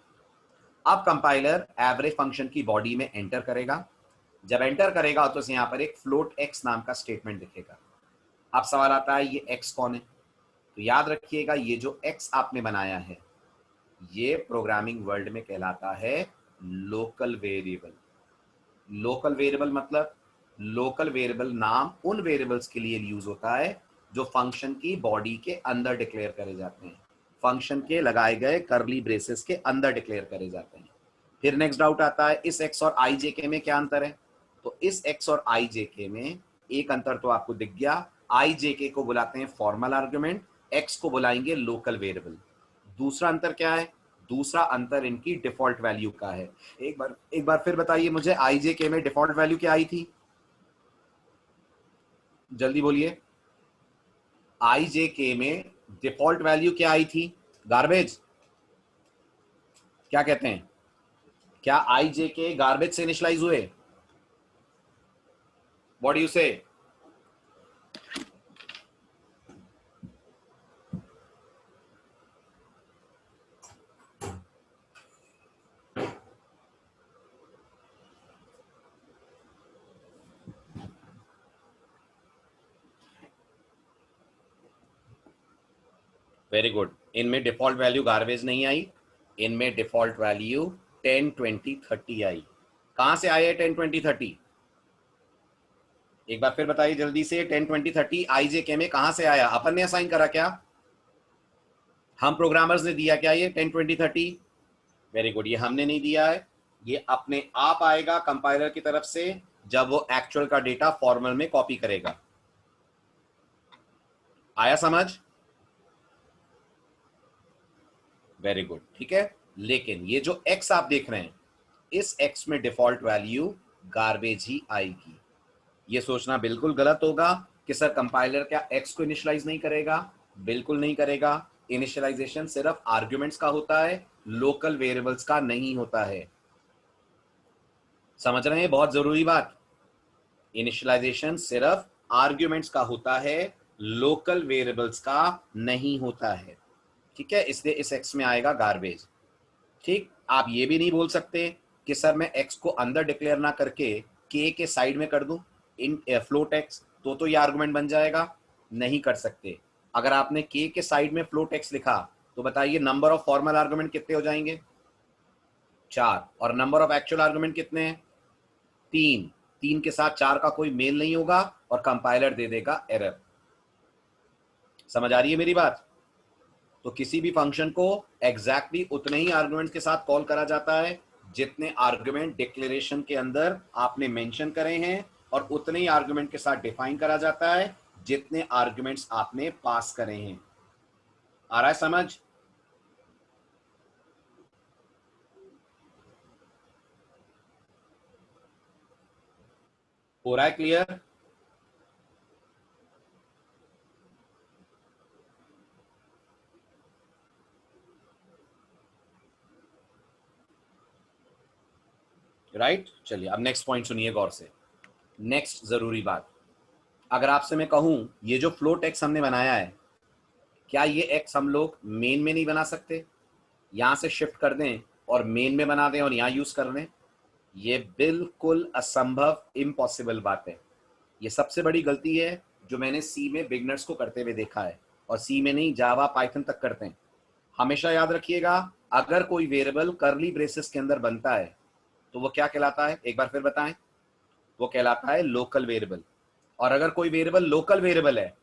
अब कंपाइलर एवरेज फंक्शन की बॉडी में एंटर करेगा, जब एंटर करेगा तो यहां पर एक फ्लोट एक्स नाम का स्टेटमेंट दिखेगा। अब सवाल आता है ये एक्स कौन है? तो याद रखिएगा ये जो एक्स आपने बनाया है ये प्रोग्रामिंग वर्ल्ड में कहलाता है लोकल वेरिएबल। लोकल वेरिएबल मतलब लोकल वेरिएबल नाम उन वेरिएबल्स के लिए यूज होता है जो फंक्शन की बॉडी के अंदर डिक्लेयर करे जाते हैं, फंक्शन के लगाए गए कर्ली ब्रेसेस के अंदर डिक्लेयर करे जाते हैं। फिर नेक्स्ट डाउट आता है इस एक्स और आई जे के में क्या अंतर है? तो इस एक्स और आई जे के में एक अंतर तो आपको दिख गया, आई जे के को बुलाते हैं फॉर्मल आर्गुमेंट, एक्स को बुलाएंगे लोकल वेरिएबल। दूसरा अंतर क्या है? दूसरा अंतर इनकी डिफॉल्ट वैल्यू का है। एक बार फिर बताइए मुझे, आई जे के में डिफॉल्ट वैल्यू क्या आई थी? जल्दी बोलिए, आई जे के में डिफॉल्ट वैल्यू क्या आई थी? गार्बेज, क्या कहते हैं? क्या आई जे के गार्बेज से इनिशियलाइज हुए? व्हाट डू यू से? वेरी गुड, इनमें डिफॉल्ट वैल्यू गार्बेज नहीं आई, इनमें डिफॉल्ट वैल्यू 10 20 30 आई। कहां से आए 10 20 30? एक बार फिर बताइए जल्दी से, 10 20 30 आई जे के में कहां से आया? अपन ने असाइन करा क्या? हम प्रोग्रामर्स ने दिया क्या ये 10 20 30? वेरी गुड, ये हमने नहीं दिया है, ये अपने आप आएगा कंपाइलर की तरफ से जब वो एक्चुअल का डेटा फॉर्मल में कॉपी करेगा। आया समझ? वेरी गुड, ठीक है। लेकिन ये जो x आप देख रहे हैं इस x में डिफॉल्ट वैल्यू गार्बेज ही आएगी। ये सोचना बिल्कुल गलत होगा कि सर कंपाइलर क्या x को इनिशियलाइज नहीं करेगा? बिल्कुल नहीं करेगा। इनिशियलाइजेशन सिर्फ आर्ग्यूमेंट्स का होता है, लोकल वेरिएबल्स का नहीं होता है। समझ रहे हैं? बहुत जरूरी बात। इनिशियलाइजेशन सिर्फ आर्ग्यूमेंट्स का होता है, लोकल वेरिएबल्स का नहीं होता है। ठीक है, इसलिए इस x में आएगा गार्बेज। ठीक, आप ये भी नहीं बोल सकते कि सर मैं x को अंदर डिक्लेयर ना करके k के साइड में कर दूं इन फ्लोट x, तो ये आर्गुमेंट बन जाएगा। नहीं कर सकते। अगर आपने k के साइड में फ्लोट x लिखा तो बताइए नंबर ऑफ फॉर्मल आर्गुमेंट कितने हो जाएंगे? 4। और नंबर ऑफ एक्चुअल आर्गुमेंट कितने हैं? 3। 3 के साथ 4 का कोई मेल नहीं होगा और कंपाइलर दे देगा एरर। समझ आ रही है मेरी बात? तो किसी भी फंक्शन को एग्जैक्टली उतने ही आर्गुमेंट्स के साथ कॉल करा जाता है जितने आर्गुमेंट डिक्लेरेशन के अंदर आपने मेंशन करे हैं, और उतने ही आर्गुमेंट के साथ डिफाइन करा जाता है जितने आर्गुमेंट्स आपने पास करे हैं। आ रहा है समझ? हो रहा है क्लियर? राइट, चलिए अब नेक्स्ट पॉइंट सुनिए गौर से। नेक्स्ट जरूरी बात, अगर आपसे मैं कहूं ये जो फ्लोट एक्स हमने बनाया है, क्या ये एक्स हम लोग मेन में नहीं बना सकते? यहां से शिफ्ट कर दें और मेन में बना दें और यहां यूज कर लें? ये बिल्कुल असंभव, इम्पॉसिबल बात है। ये सबसे बड़ी गलती है जो मैंने सी में बिगनर्स को करते हुए देखा है, और सी में नहीं, जावा पाइथन तक करते हैं। हमेशा याद रखिएगा, अगर कोई वेरिएबल करली ब्रेसेस के अंदर बनता है तो वो क्या कहलाता है? एक बार फिर बताएं। वो कहलाता है लोकल वेरिएबल। और अगर कोई वेरिएबल लोकल वेरिएबल है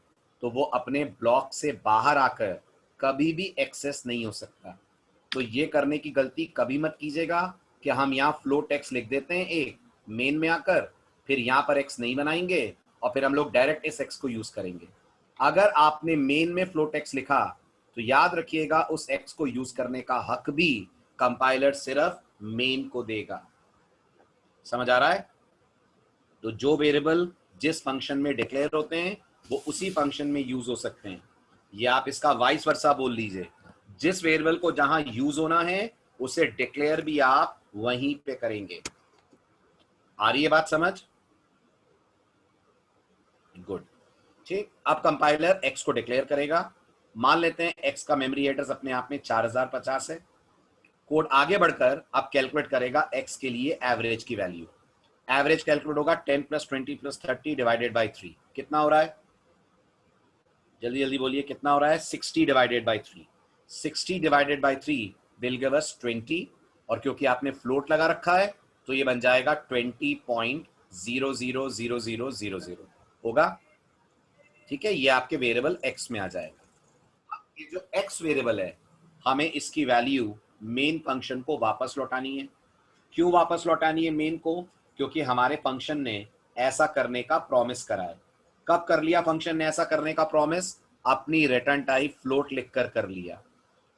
तो वो अपने ब्लॉक से बाहर आकर कभी भी एक्सेस नहीं हो सकता। तो ये करने की गलती कभी मत कीजिएगा कि हम यहाँ फ्लोट एक्स लिख देते हैं एक मेन में आकर, फिर यहाँ पर एक्स नहीं बनाएंगे और फिर हम लोग डायरेक्ट इस एक्स को यूज करेंगे। अगर आपने मेन में फ्लोट एक्स लिखा तो याद रखिएगा उस एक्स को यूज करने का हक भी कंपाइलर सिर्फ मेन को देगा। समझ आ रहा है? तो जो वेरिएबल जिस फंक्शन में डिक्लेयर होते हैं वो उसी फंक्शन में यूज हो सकते हैं, या आप इसका वाइस वर्सा बोल लीजिए, जिस वेरिएबल को जहां यूज होना है उसे डिक्लेयर भी आप वहीं पे करेंगे। आ रही है बात समझ? गुड। ठीक, अब कंपाइलर एक्स को डिक्लेयर करेगा। मान लेते हैं एक्स का मेमोरी एड्रेस अपने आप में 4050 है। कोड आगे बढ़कर अब कैलकुलेट करेगा एक्स के लिए एवरेज की वैल्यू। एवरेज कैलकुलेट होगा 10 + 20 + 30 डिवाइडेड बाई 3। कितना हो रहा है? जल्दी जल्दी बोलिए, कितना हो रहा है? 60 divided by 3। 60 divided by 3 will give us 20, और क्योंकि आपने फ्लोट लगा रखा है तो ये बन जाएगा 20.000000 होगा। ठीक है, ये आपके वेरिएबल एक्स में आ जाएगा। ये जो एक्स वेरिएबल है, हमें इसकी वैल्यू मेन फंक्शन को वापस लौटानी है। क्यों वापस लौटानी है मेन को? क्योंकि हमारे फंक्शन ने ऐसा करने का प्रॉमिस करा है। कब कर लिया फंक्शन ने ऐसा करने का प्रॉमिस? अपनी रिटर्न टाइप फ्लोट लिखकर कर लिया।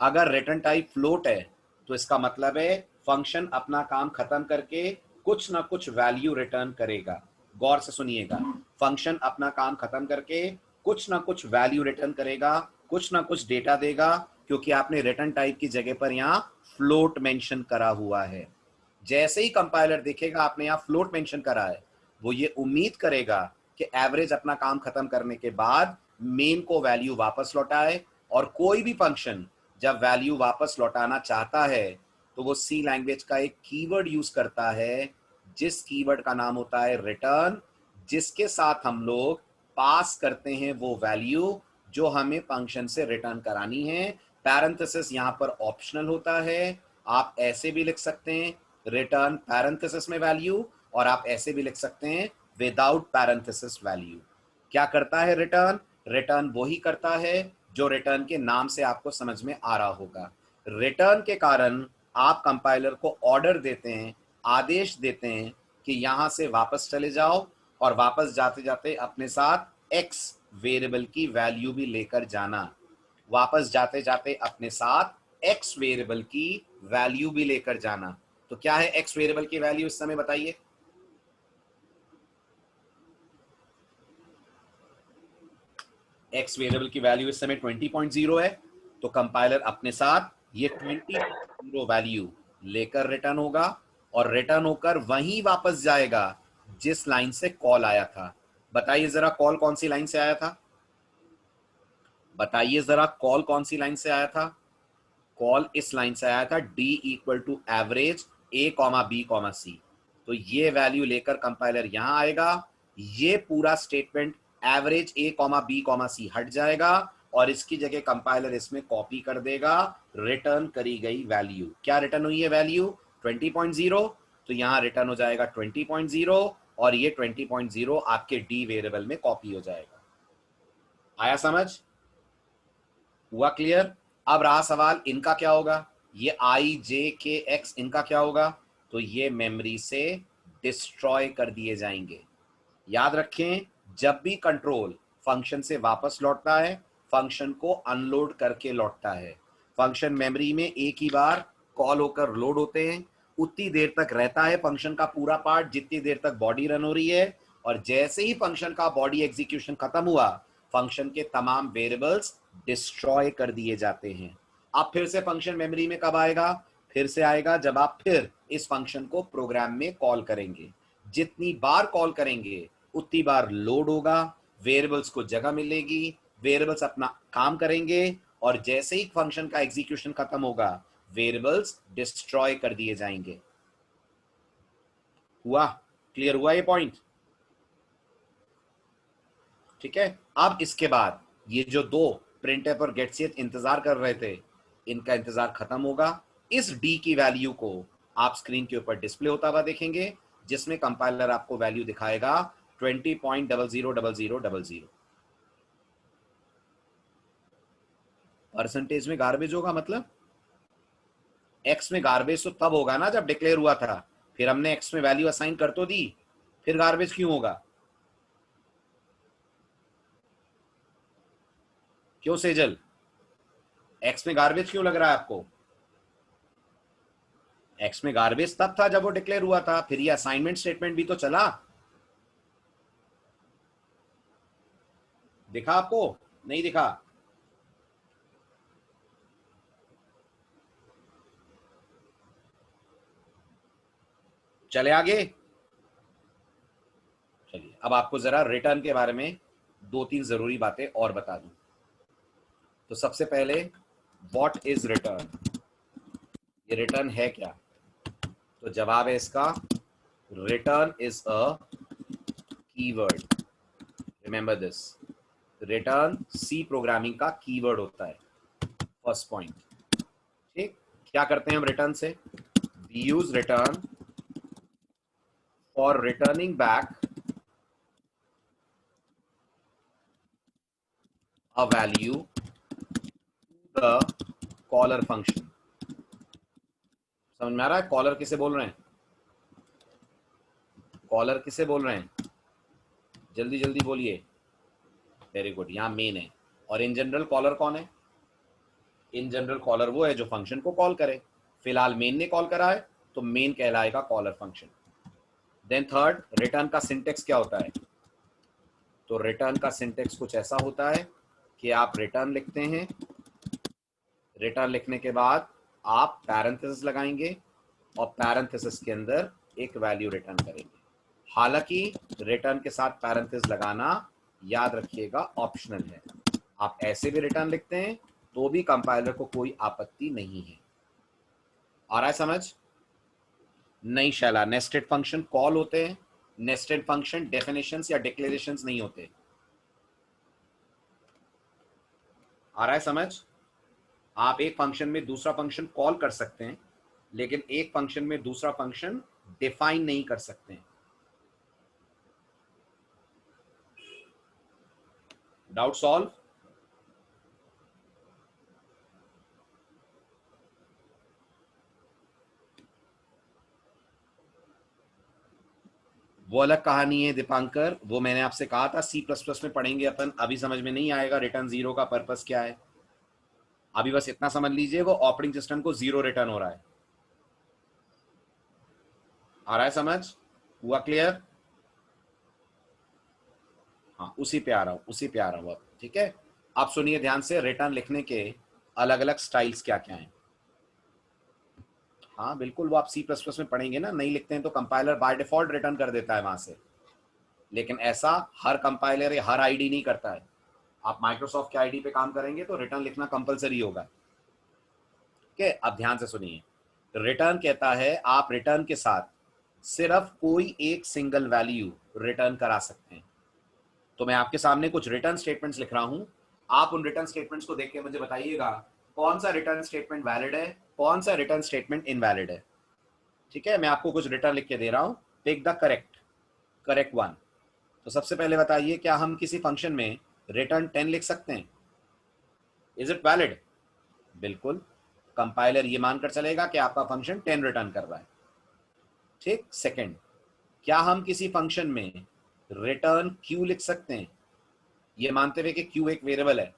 अगर रिटर्न टाइप फ्लोट है तो इसका मतलब है फंक्शन अपना काम खत्म करके कुछ ना कुछ वैल्यू रिटर्न करेगा। गौर से सुनिएगा, फंक्शन अपना काम खत्म करके कुछ ना कुछ वैल्यू रिटर्न करेगा, कुछ ना कुछ डेटा देगा, क्योंकि आपने रिटर्न टाइप की जगह पर यहाँ फ्लोट मेंशन करा हुआ है। जैसे ही कंपाइलर देखेगा आपने यहाँ फ्लोट मेंशन करा है, वो ये उम्मीद करेगा कि एवरेज अपना काम खत्म करने के बाद मेन को वैल्यू वापस लौटाए। और कोई भी फंक्शन जब वैल्यू वापस लौटाना चाहता है तो वो सी लैंग्वेज का एक कीवर्ड यूज करता है, जिस कीवर्ड का नाम होता है रिटर्न, जिसके साथ हम लोग पास करते हैं वो वैल्यू जो हमें फंक्शन से रिटर्न करानी है। पैरेंथेसिस यहाँ पर ऑप्शनल होता है। आप ऐसे भी लिख सकते हैं रिटर्न पैरेंथेसिस में वैल्यू, और आप ऐसे भी लिख सकते हैं विदाउट पैरेंथेसिस वैल्यू। क्या करता है रिटर्न? रिटर्न वही करता है जो रिटर्न के नाम से आपको समझ में आ रहा होगा। रिटर्न के कारण आप कंपाइलर को ऑर्डर देते हैं, आदेश देते हैं कि यहां से वापस चले जाओ, और वापस जाते जाते अपने साथ एक्स वेरिएबल की वैल्यू भी लेकर जाना। वापस जाते जाते अपने साथ एक्स वेरिएबल की वैल्यू भी लेकर जाना। तो क्या है एक्स वेरिएबल की वैल्यू इस समय बताइए? एक्स वेरिएबल की वैल्यू इस समय 20.0 है, तो कंपाइलर अपने साथ ये 20.0 वैल्यू लेकर रिटर्न होगा और रिटर्न होकर वहीं वापस जाएगा जिस लाइन से कॉल आया था। बताइए जरा कॉल कौन सी लाइन से आया था? बताइए जरा कॉल कौन सी लाइन से आया था? कॉल इस लाइन से आया था, d equal to average a comma b comma c. तो ये वैल्यू लेकर कंपाइलर यहां आएगा, ये पूरा statement average a comma b comma c हट जाएगा और इसकी जगह कंपाइलर इसमें कॉपी कर देगा रिटर्न करी गई वैल्यू। क्या रिटर्न हुई है वैल्यू? 20.0, तो यहां रिटर्न हो जाएगा 20.0 और ये 20.0 आपके d वेरिएबल में कॉपी हो जाएगा। आया समझ? हुआ क्लियर? अब रहा सवाल इनका क्या होगा, ये आई जे के एक्स इनका क्या होगा? तो ये मेमोरी से डिस्ट्रॉय कर दिए जाएंगे। याद रखें, जब भी कंट्रोल फंक्शन से वापस लौटता है, फंक्शन को अनलोड करके लौटता है। फंक्शन मेमोरी में एक ही बार कॉल होकर लोड होते हैं, उतनी देर तक रहता है फंक्शन का पूरा पार्ट जितनी देर तक बॉडी रन हो रही है, और जैसे ही फंक्शन का बॉडी एग्जीक्यूशन खत्म हुआ, फंक्शन के तमाम वेरिएबल्स डिस्ट्रॉय कर दिए जाते हैं। अब फिर से फंक्शन मेमोरी में कब आएगा? फिर से आएगा जब आप फिर इस फंक्शन को प्रोग्राम में कॉल करेंगे। जितनी बार कॉल करेंगे उतनी बार लोड होगा, वेरिएबल्स को जगह मिलेगी, वेरिएबल्स अपना काम करेंगे और जैसे ही फंक्शन का एग्जीक्यूशन खत्म होगा, वेरिएबल्स डिस्ट्रॉय कर दिए जाएंगे। हुआ क्लियर? हुआ ये पॉइंट? ठीक है। अब इसके बाद ये जो दो प्रिंटफ और गेटसेट इंतजार कर रहे थे, इनका इंतजार खत्म होगा। इस डी की वैल्यू को आप स्क्रीन के ऊपर डिस्प्ले होता हुआ देखेंगे, जिसमें कंपाइलर आपको वैल्यू दिखाएगा 20.000000। परसेंटेज में गार्बेज होगा, मतलब एक्स में गार्बेज तो तब होगा ना जब डिक्लेयर हुआ था, फिर हमने एक्स में वैल्यू असाइन कर तो दी, फिर गार्बेज क्यों होगा? क्यों सेजल, एक्स में गार्बेज क्यों लग रहा है आपको? एक्स में गार्बेज तब था जब वो डिक्लेयर हुआ था, फिर ये असाइनमेंट स्टेटमेंट भी तो चला। दिखा आपको? नहीं दिखा? चले आगे। चलिए अब आपको जरा रिटर्न के बारे में दो तीन जरूरी बातें और बता दूं। तो सबसे पहले, व्हाट इज रिटर्न? ये रिटर्न है क्या? तो जवाब है इसका, return is a keyword. Remember this, return C programming का कीवर्ड होता है। First point. ठीक, क्या करते हैं हम रिटर्न से? We use return for returning back a value to the caller function. समझ में आ रहा है कॉलर किसे बोल रहे हैं? कॉलर किसे बोल रहे हैं? जल्दी जल्दी बोलिए। वेरी गुड, यहां मेन है। और इन जनरल कॉलर कौन है? इन जनरल कॉलर वो है जो फंक्शन को कॉल करे। फिलहाल मेन ने कॉल करा है, तो मेन कहलाएगा caller function. Then third, return का सिंटेक्स क्या होता है? तो रिटर्न का सिंटेक्स कुछ ऐसा होता है कि आप रिटर्न लिखते हैं, रिटर्न लिखने के बाद आप पैरेंथेसिस लगाएंगे और पैरेंथेसिस के अंदर एक वैल्यू रिटर्न करेंगे। हालांकि रिटर्न के साथ पैरेंथेसिस लगाना, याद रखिएगा, ऑप्शनल है। आप ऐसे भी रिटर्न लिखते हैं तो भी कंपाइलर को कोई आपत्ति नहीं है। आ रहा है समझ? नहीं शैला, नेस्टेड फंक्शन कॉल होते हैं, नेस्टेड फंक्शन डेफिनेशंस या डिक्लेरेशंस नहीं होते। आ रहा है समझ? आप एक फंक्शन में दूसरा फंक्शन कॉल कर सकते हैं, लेकिन एक फंक्शन में दूसरा फंक्शन डिफाइन नहीं कर सकते हैं। Doubt solve? वो अलग कहानी है दीपांकर, वो मैंने आपसे कहा था सी प्लस प्लस में पढ़ेंगे अपन, अभी समझ में नहीं आएगा रिटर्न जीरो का पर्पस क्या है। अभी बस इतना समझ लीजिए, वो ऑपरेटिंग सिस्टम को जीरो रिटर्न हो रहा है। आ रहा है समझ? हुआ क्लियर? हाँ उसी पे आ रहा हूँ, उसी पे आ रहा हूँ अब। ठीक है, आप सुनिए ध्यान से, रिटर्न लिखने के अलग अलग स्टाइल्स क्या क्या हैं। हाँ बिल्कुल, वो आप सी प्लस प्लस में पढ़ेंगे ना, नहीं लिखते हैं तो कंपाइलर बाय डिफॉल्ट रिटर्न कर देता है वहां से, लेकिन ऐसा हर कंपाइलर या हर आईडी नहीं करता है। आप माइक्रोसॉफ्ट के आईडी पे काम करेंगे तो रिटर्न लिखना कंपलसरी होगा। ठीक है, अब ध्यान से सुनिए, रिटर्न कहता है आप रिटर्न के साथ सिर्फ कोई एक सिंगल वैल्यू रिटर्न करा सकते हैं। तो मैं आपके सामने कुछ रिटर्न स्टेटमेंट्स लिख रहा हूं, आप उन रिटर्न स्टेटमेंट्स को देख के मुझे बताइएगा कौन सा रिटर्न स्टेटमेंट वैलिड है, कौन सा रिटर्न स्टेटमेंट इनवैलिड है। ठीक है, मैं आपको कुछ रिटर्न लिख के दे रहा हूं, टेक द करेक्ट वन। तो सबसे पहले बताइए, क्या हम किसी फंक्शन में रिटर्न 10 लिख सकते हैं? Is it valid? बिल्कुल, कंपाइलर ये मानकर चलेगा कि आपका फंक्शन 10 रिटर्न कर रहा है। ठीक, सेकंड, क्या हम किसी फंक्शन में रिटर्न क्यू लिख सकते हैं, ये मानते हुए कि क्यू एक वेरिएबल है?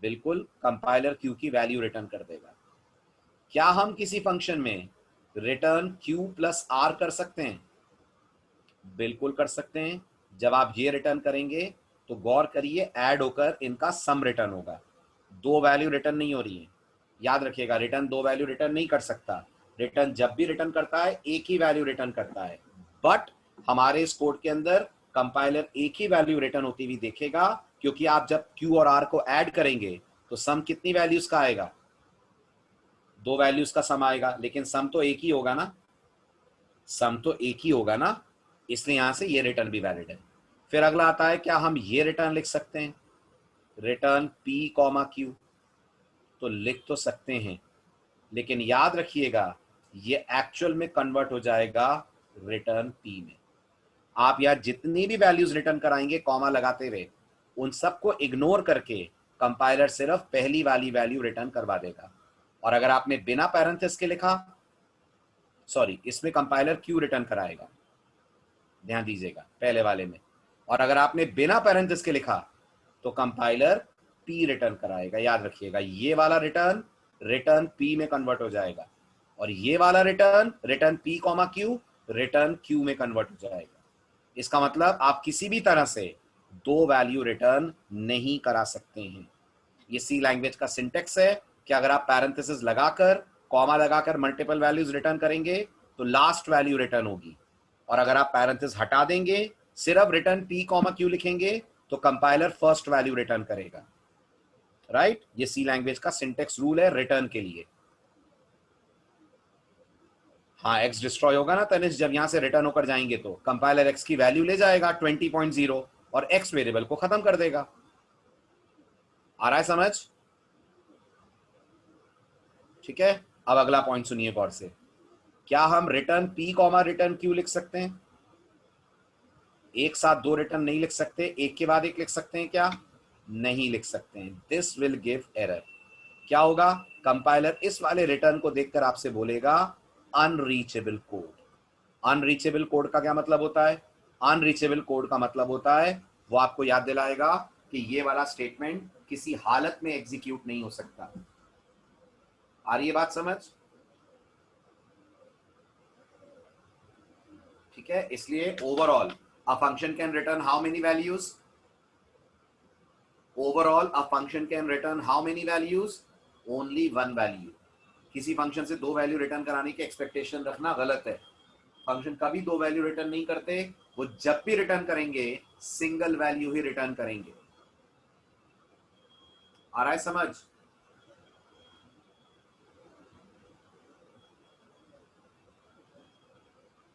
बिल्कुल, कंपाइलर क्यू की वैल्यू रिटर्न कर देगा। क्या हम किसी फंक्शन में रिटर्न क्यू प्लस आर कर सकते हैं? बिल्कुल कर सकते हैं। जब आप ये रिटर्न करेंगे तो गौर करिए, ऐड होकर इनका सम रिटर्न होगा, दो वैल्यू रिटर्न नहीं हो रही है। याद रखिएगा, रिटर्न दो वैल्यू रिटर्न नहीं कर सकता, रिटर्न जब भी रिटर्न करता है एक ही वैल्यू रिटर्न करता है। बट हमारे इस कोड के अंदर कंपाइलर एक ही वैल्यू रिटर्न होती हुई देखेगा, क्योंकि आप जब क्यू और आर को ऐड करेंगे तो सम कितनी वैल्यूज का आएगा? दो वैल्यूज का सम आएगा, लेकिन सम तो एक ही होगा ना, सम तो एक ही होगा ना, इसलिए यहां से ये रिटर्न भी वैलिड है। फिर अगला आता है, क्या हम ये रिटर्न लिख सकते हैं, रिटर्न पी कॉमा क्यू? तो लिख तो सकते हैं, लेकिन याद रखिएगा ये एक्चुअल में कन्वर्ट हो जाएगा रिटर्न पी में। आप यार जितनी भी वैल्यूज रिटर्न कराएंगे कॉमा लगाते हुए, उन सबको इग्नोर करके कंपाइलर सिर्फ पहली वाली वैल्यू रिटर्न करवा देगा। और अगर आपने बिना पैरेंथेसिस के लिखा, सॉरी, इसमें कंपाइलर क्यू रिटर्न कराएगा, ध्यान दीजिएगा पहले वाले में। और अगर आपने बिना पैरेंथेसिस के लिखा तो कंपाइलर पी रिटर्न कराएगा। याद रखिएगा, ये वाला रिटर्न रिटर्न पी में कन्वर्ट हो जाएगा, और ये वाला return return P comma Q return Q में कन्वर्ट हो जाएगा। इसका मतलब आप किसी भी तरह से दो वैल्यू रिटर्न नहीं करा सकते हैं। ये सी लैंग्वेज का सिंटेक्स है कि अगर आप पैरेंथेसिस लगाकर कॉमा लगाकर मल्टीपल वैल्यूज रिटर्न करेंगे तो लास्ट वैल्यू रिटर्न होगी, और अगर आप पैरेंथेसिस हटा देंगे सिर्फ रिटर्न पी कॉमा क्यू लिखेंगे तो कंपाइलर फर्स्ट वैल्यू रिटर्न करेगा। राइट, ये सी लैंग्वेज का सिंटेक्स रूल है रिटर्न के लिए। हाँ, एक्स डिस्ट्रॉय होगा ना तनिष, जब यहां से रिटर्न होकर जाएंगे तो कंपाइलर एक्स की वैल्यू ले जाएगा 20.0 और एक्स वेरिएबल को खत्म कर देगा। आ रहा है समझ? ठीक है, अब अगला पॉइंट सुनिए गौर से, क्या हम return P comma return Q लिख सकते हैं? एक साथ दो रिटर्न नहीं लिख सकते, एक के बाद एक लिख सकते हैं क्या? नहीं लिख सकते हैं। This will give error. क्या होगा? कंपाइलर इस वाले रिटर्न को देखकर आपसे बोलेगा अनरीचेबल कोड। अनरीचेबल कोड का क्या मतलब होता है? अनरीचेबल कोड का मतलब होता है, वो आपको याद दिलाएगा कि ये वाला स्टेटमेंट किसी हालत में एग्जीक्यूट नहीं हो सकता। आ रही है बात समझ? ठीक है, इसलिए overall a function can return how many values? Overall a function can return how many values? Only one value. किसी फंक्शन से दो वैल्यू रिटर्न कराने की एक्सपेक्टेशन रखना गलत है। फंक्शन कभी दो वैल्यू रिटर्न नहीं करते, वो जब भी रिटर्न करेंगे सिंगल वैल्यू ही रिटर्न करेंगे। आ रहा है समझ?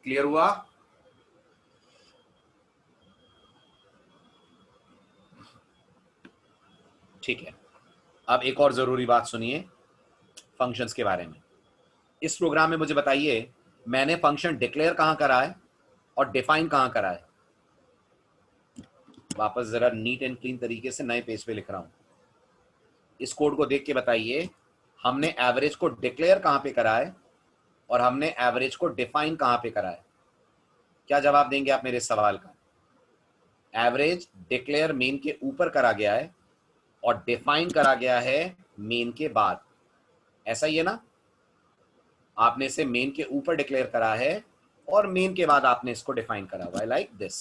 क्लियर हुआ? ठीक है, अब एक और जरूरी बात सुनिए फंक्शंस के बारे में। इस प्रोग्राम में मुझे बताइए, मैंने फंक्शन डिक्लेयर कहां करा है और डिफाइन कहां करा है? वापस जरा नीट एंड क्लीन तरीके से नए पेज पे लिख रहा हूं। इस कोड को देख के बताइए, हमने एवरेज को डिक्लेयर कहां पे करा है और हमने एवरेज को डिफाइन कहां पे करा है? क्या जवाब देंगे आप मेरे सवाल का? एवरेज डिक्लेयर मेन के ऊपर करा गया है और डिफाइन करा गया है मेन के बाद। ऐसा ही है ना? आपने इसे मेन के ऊपर डिक्लेयर करा है और मेन के बाद आपने इसको डिफाइन करा हुआ है, like this.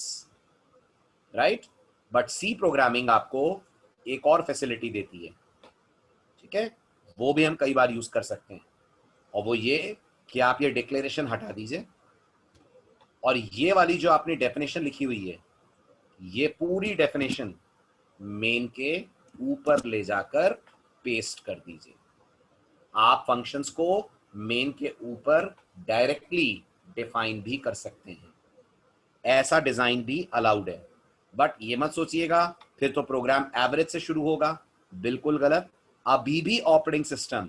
Right, but C programming आपको एक और फैसिलिटी देती है, ठीक है, वो भी हम कई बार यूज कर सकते हैं, और वो ये कि आप ये डिक्लेरेशन हटा दीजिए और ये वाली जो आपने डेफिनेशन लिखी हुई है, ये पूरी डेफिनेशन मेन के ऊपर ले जाकर पेस्ट कर दीजिए। आप फंक्शंस को मेन के ऊपर डायरेक्टली डिफाइन भी कर सकते हैं, ऐसा डिजाइन भी अलाउड है। बट ये मत सोचिएगा फिर तो प्रोग्राम एवरेज से शुरू होगा, बिल्कुल गलत। अभी भी ऑपरेटिंग सिस्टम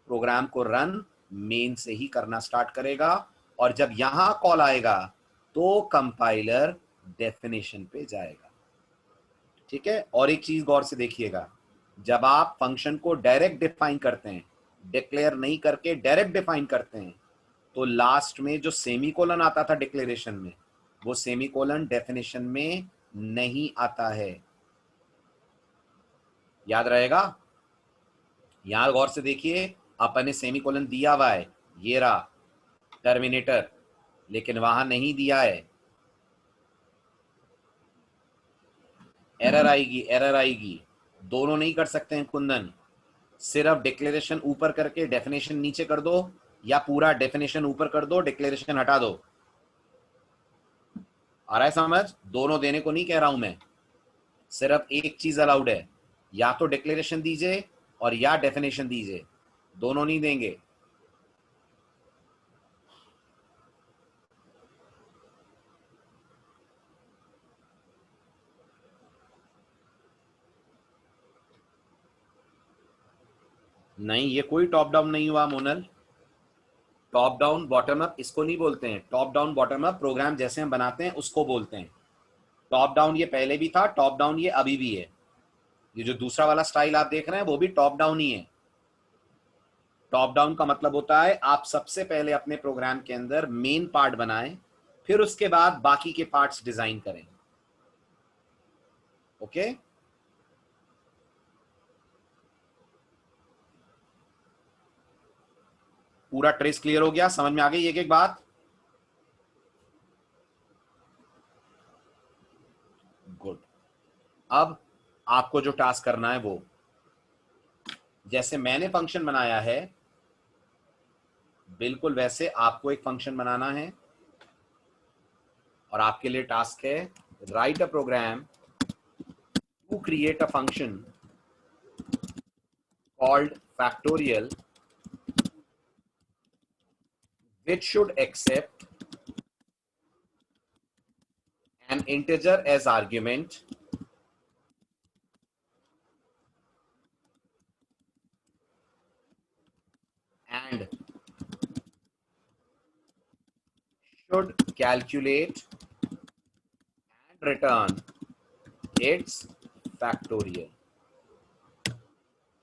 प्रोग्राम को रन मेन से ही करना स्टार्ट करेगा, और जब यहां कॉल आएगा तो कंपाइलर डेफिनेशन पे जाएगा, ठीक है। और एक चीज गौर से देखिएगा, जब आप फंक्शन को डायरेक्ट डिफाइन करते हैं, डिक्लेयर नहीं करके डायरेक्ट डिफाइन करते हैं, तो लास्ट में जो सेमीकोलन आता था डिक्लेरेशन में, वो सेमीकोलन डेफिनेशन में नहीं आता है, याद रहेगा। यहां गौर से देखिए, अपन ने सेमीकोलन दिया हुआ है, ये रहा टर्मिनेटर, लेकिन वहां नहीं दिया है। एरर आएगी, एरर आएगी। दोनों नहीं कर सकते हैं कुंदन, सिर्फ डिक्लेरेशन ऊपर करके डेफिनेशन नीचे कर दो, या पूरा डेफिनेशन ऊपर कर दो डिक्लेरेशन हटा दो। आ रहा है समझ? दोनों देने को नहीं कह रहा हूं मैं, सिर्फ एक चीज अलाउड है, या तो डिक्लेरेशन दीजिए और या डेफिनेशन दीजिए, दोनों नहीं देंगे। नहीं, ये कोई टॉप डाउन नहीं हुआ मोनल। टॉप डाउन बॉटम अप इसको नहीं बोलते हैं। Top down bottom up program जैसे हम बनाते हैं उसको बोलते हैं। टॉप डाउन ये पहले भी था, टॉप डाउन ये अभी भी है। ये जो दूसरा वाला स्टाइल आप देख रहे हैं वो भी टॉप डाउन ही है। टॉप डाउन का मतलब होता है आप सबसे पहले अपने प्रोग्राम के अंदर मेन पार्ट बनाएं, फिर उसके बाद बाकी के पार्ट्स डिजाइन करें। ओके, पूरा ट्रेस क्लियर हो गया? समझ में आ गई एक एक बात? गुड। अब आपको जो टास्क करना है वो, जैसे मैंने फंक्शन बनाया है बिल्कुल वैसे आपको एक फंक्शन बनाना है, और आपके लिए टास्क है write a program to create a function called factorial which should accept an integer as argument and should calculate and return its factorial.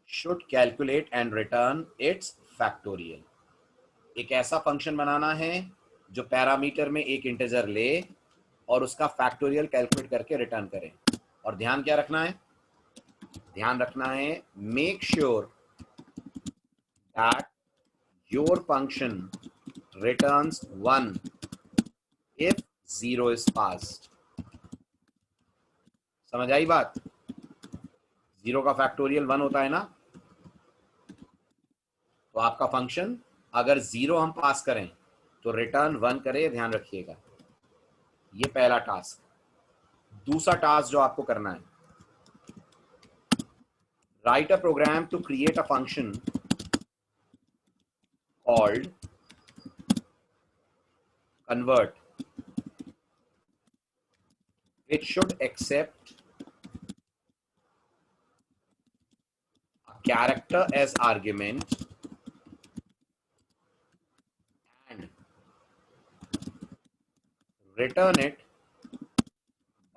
Should calculate and return its factorial. एक ऐसा function बनाना है जो parameter में एक integer ले और उसका factorial calculate करके रिटर्न करे। और ध्यान क्या रखना है? ध्यान रखना है make sure that your function returns 1 if 0 is passed. समझ आई बात? 0 का फैक्टोरियल 1 होता है ना, तो आपका फंक्शन अगर 0 हम पास करें तो रिटर्न 1 करे, ध्यान रखिएगा। ये पहला टास्क। दूसरा टास्क जो आपको करना है, write a program to create a function called convert which should accept a character as argument and return it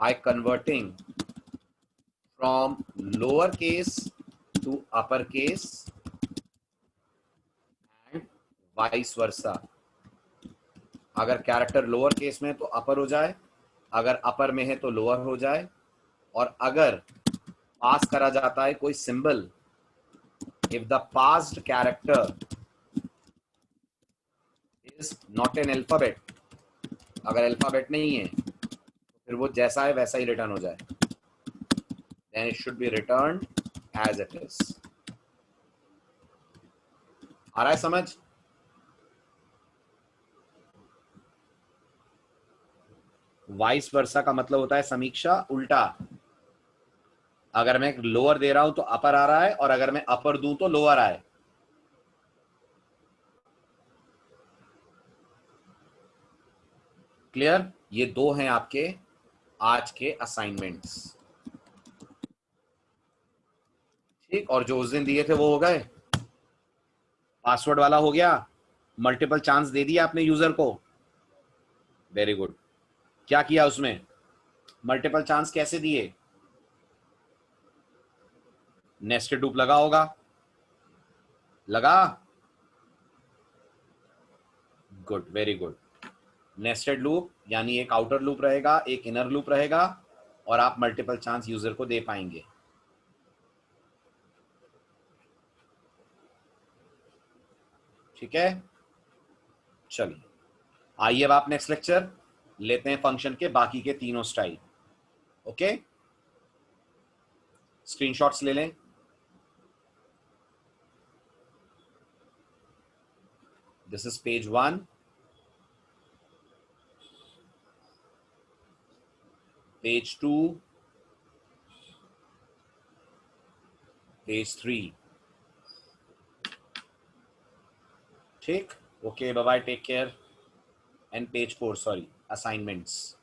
by converting from lowercase to uppercase and vice versa. अगर कैरेक्टर लोअर केस में है तो अपर हो जाए, अगर अपर में है तो लोअर हो जाए, और अगर पास करा जाता है कोई symbol, if the passed character is not an alphabet, अगर अल्फाबेट नहीं है तो फिर वो जैसा है वैसा ही रिटर्न हो जाए। then it should be returned as it is. आ रहा है समझ? वाइस वर्सा का मतलब होता है समीक्षा उल्टा। अगर मैं लोअर दे रहा हूं तो अपर आ रहा है, और अगर मैं अपर दूं तो लोअर आए। क्लियर? ये दो हैं आपके आज के असाइनमेंट्स। ठीक, और जो उस दिन दिए थे वो हो गए। पासवर्ड वाला हो गया, मल्टीपल चांस दे दिया आपने यूजर को। Very good. क्या किया उसमें? मल्टीपल चांस कैसे दिए? नेस्टेड लूप लगा होगा, लगा? Good, very good. Nested loop यानी एक आउटर लूप रहेगा, एक इनर लूप रहेगा, और आप मल्टीपल चांस यूजर को दे पाएंगे। ठीक है, चलिए आइए अब आप नेक्स्ट लेक्चर लेते हैं फंक्शन के बाकी के तीनों स्टाइल। ओके, स्क्रीनशॉट्स ले लें। This is page 1, page 2, page 3। ठीक, okay, bye bye, take care. And page 4, sorry, assignments.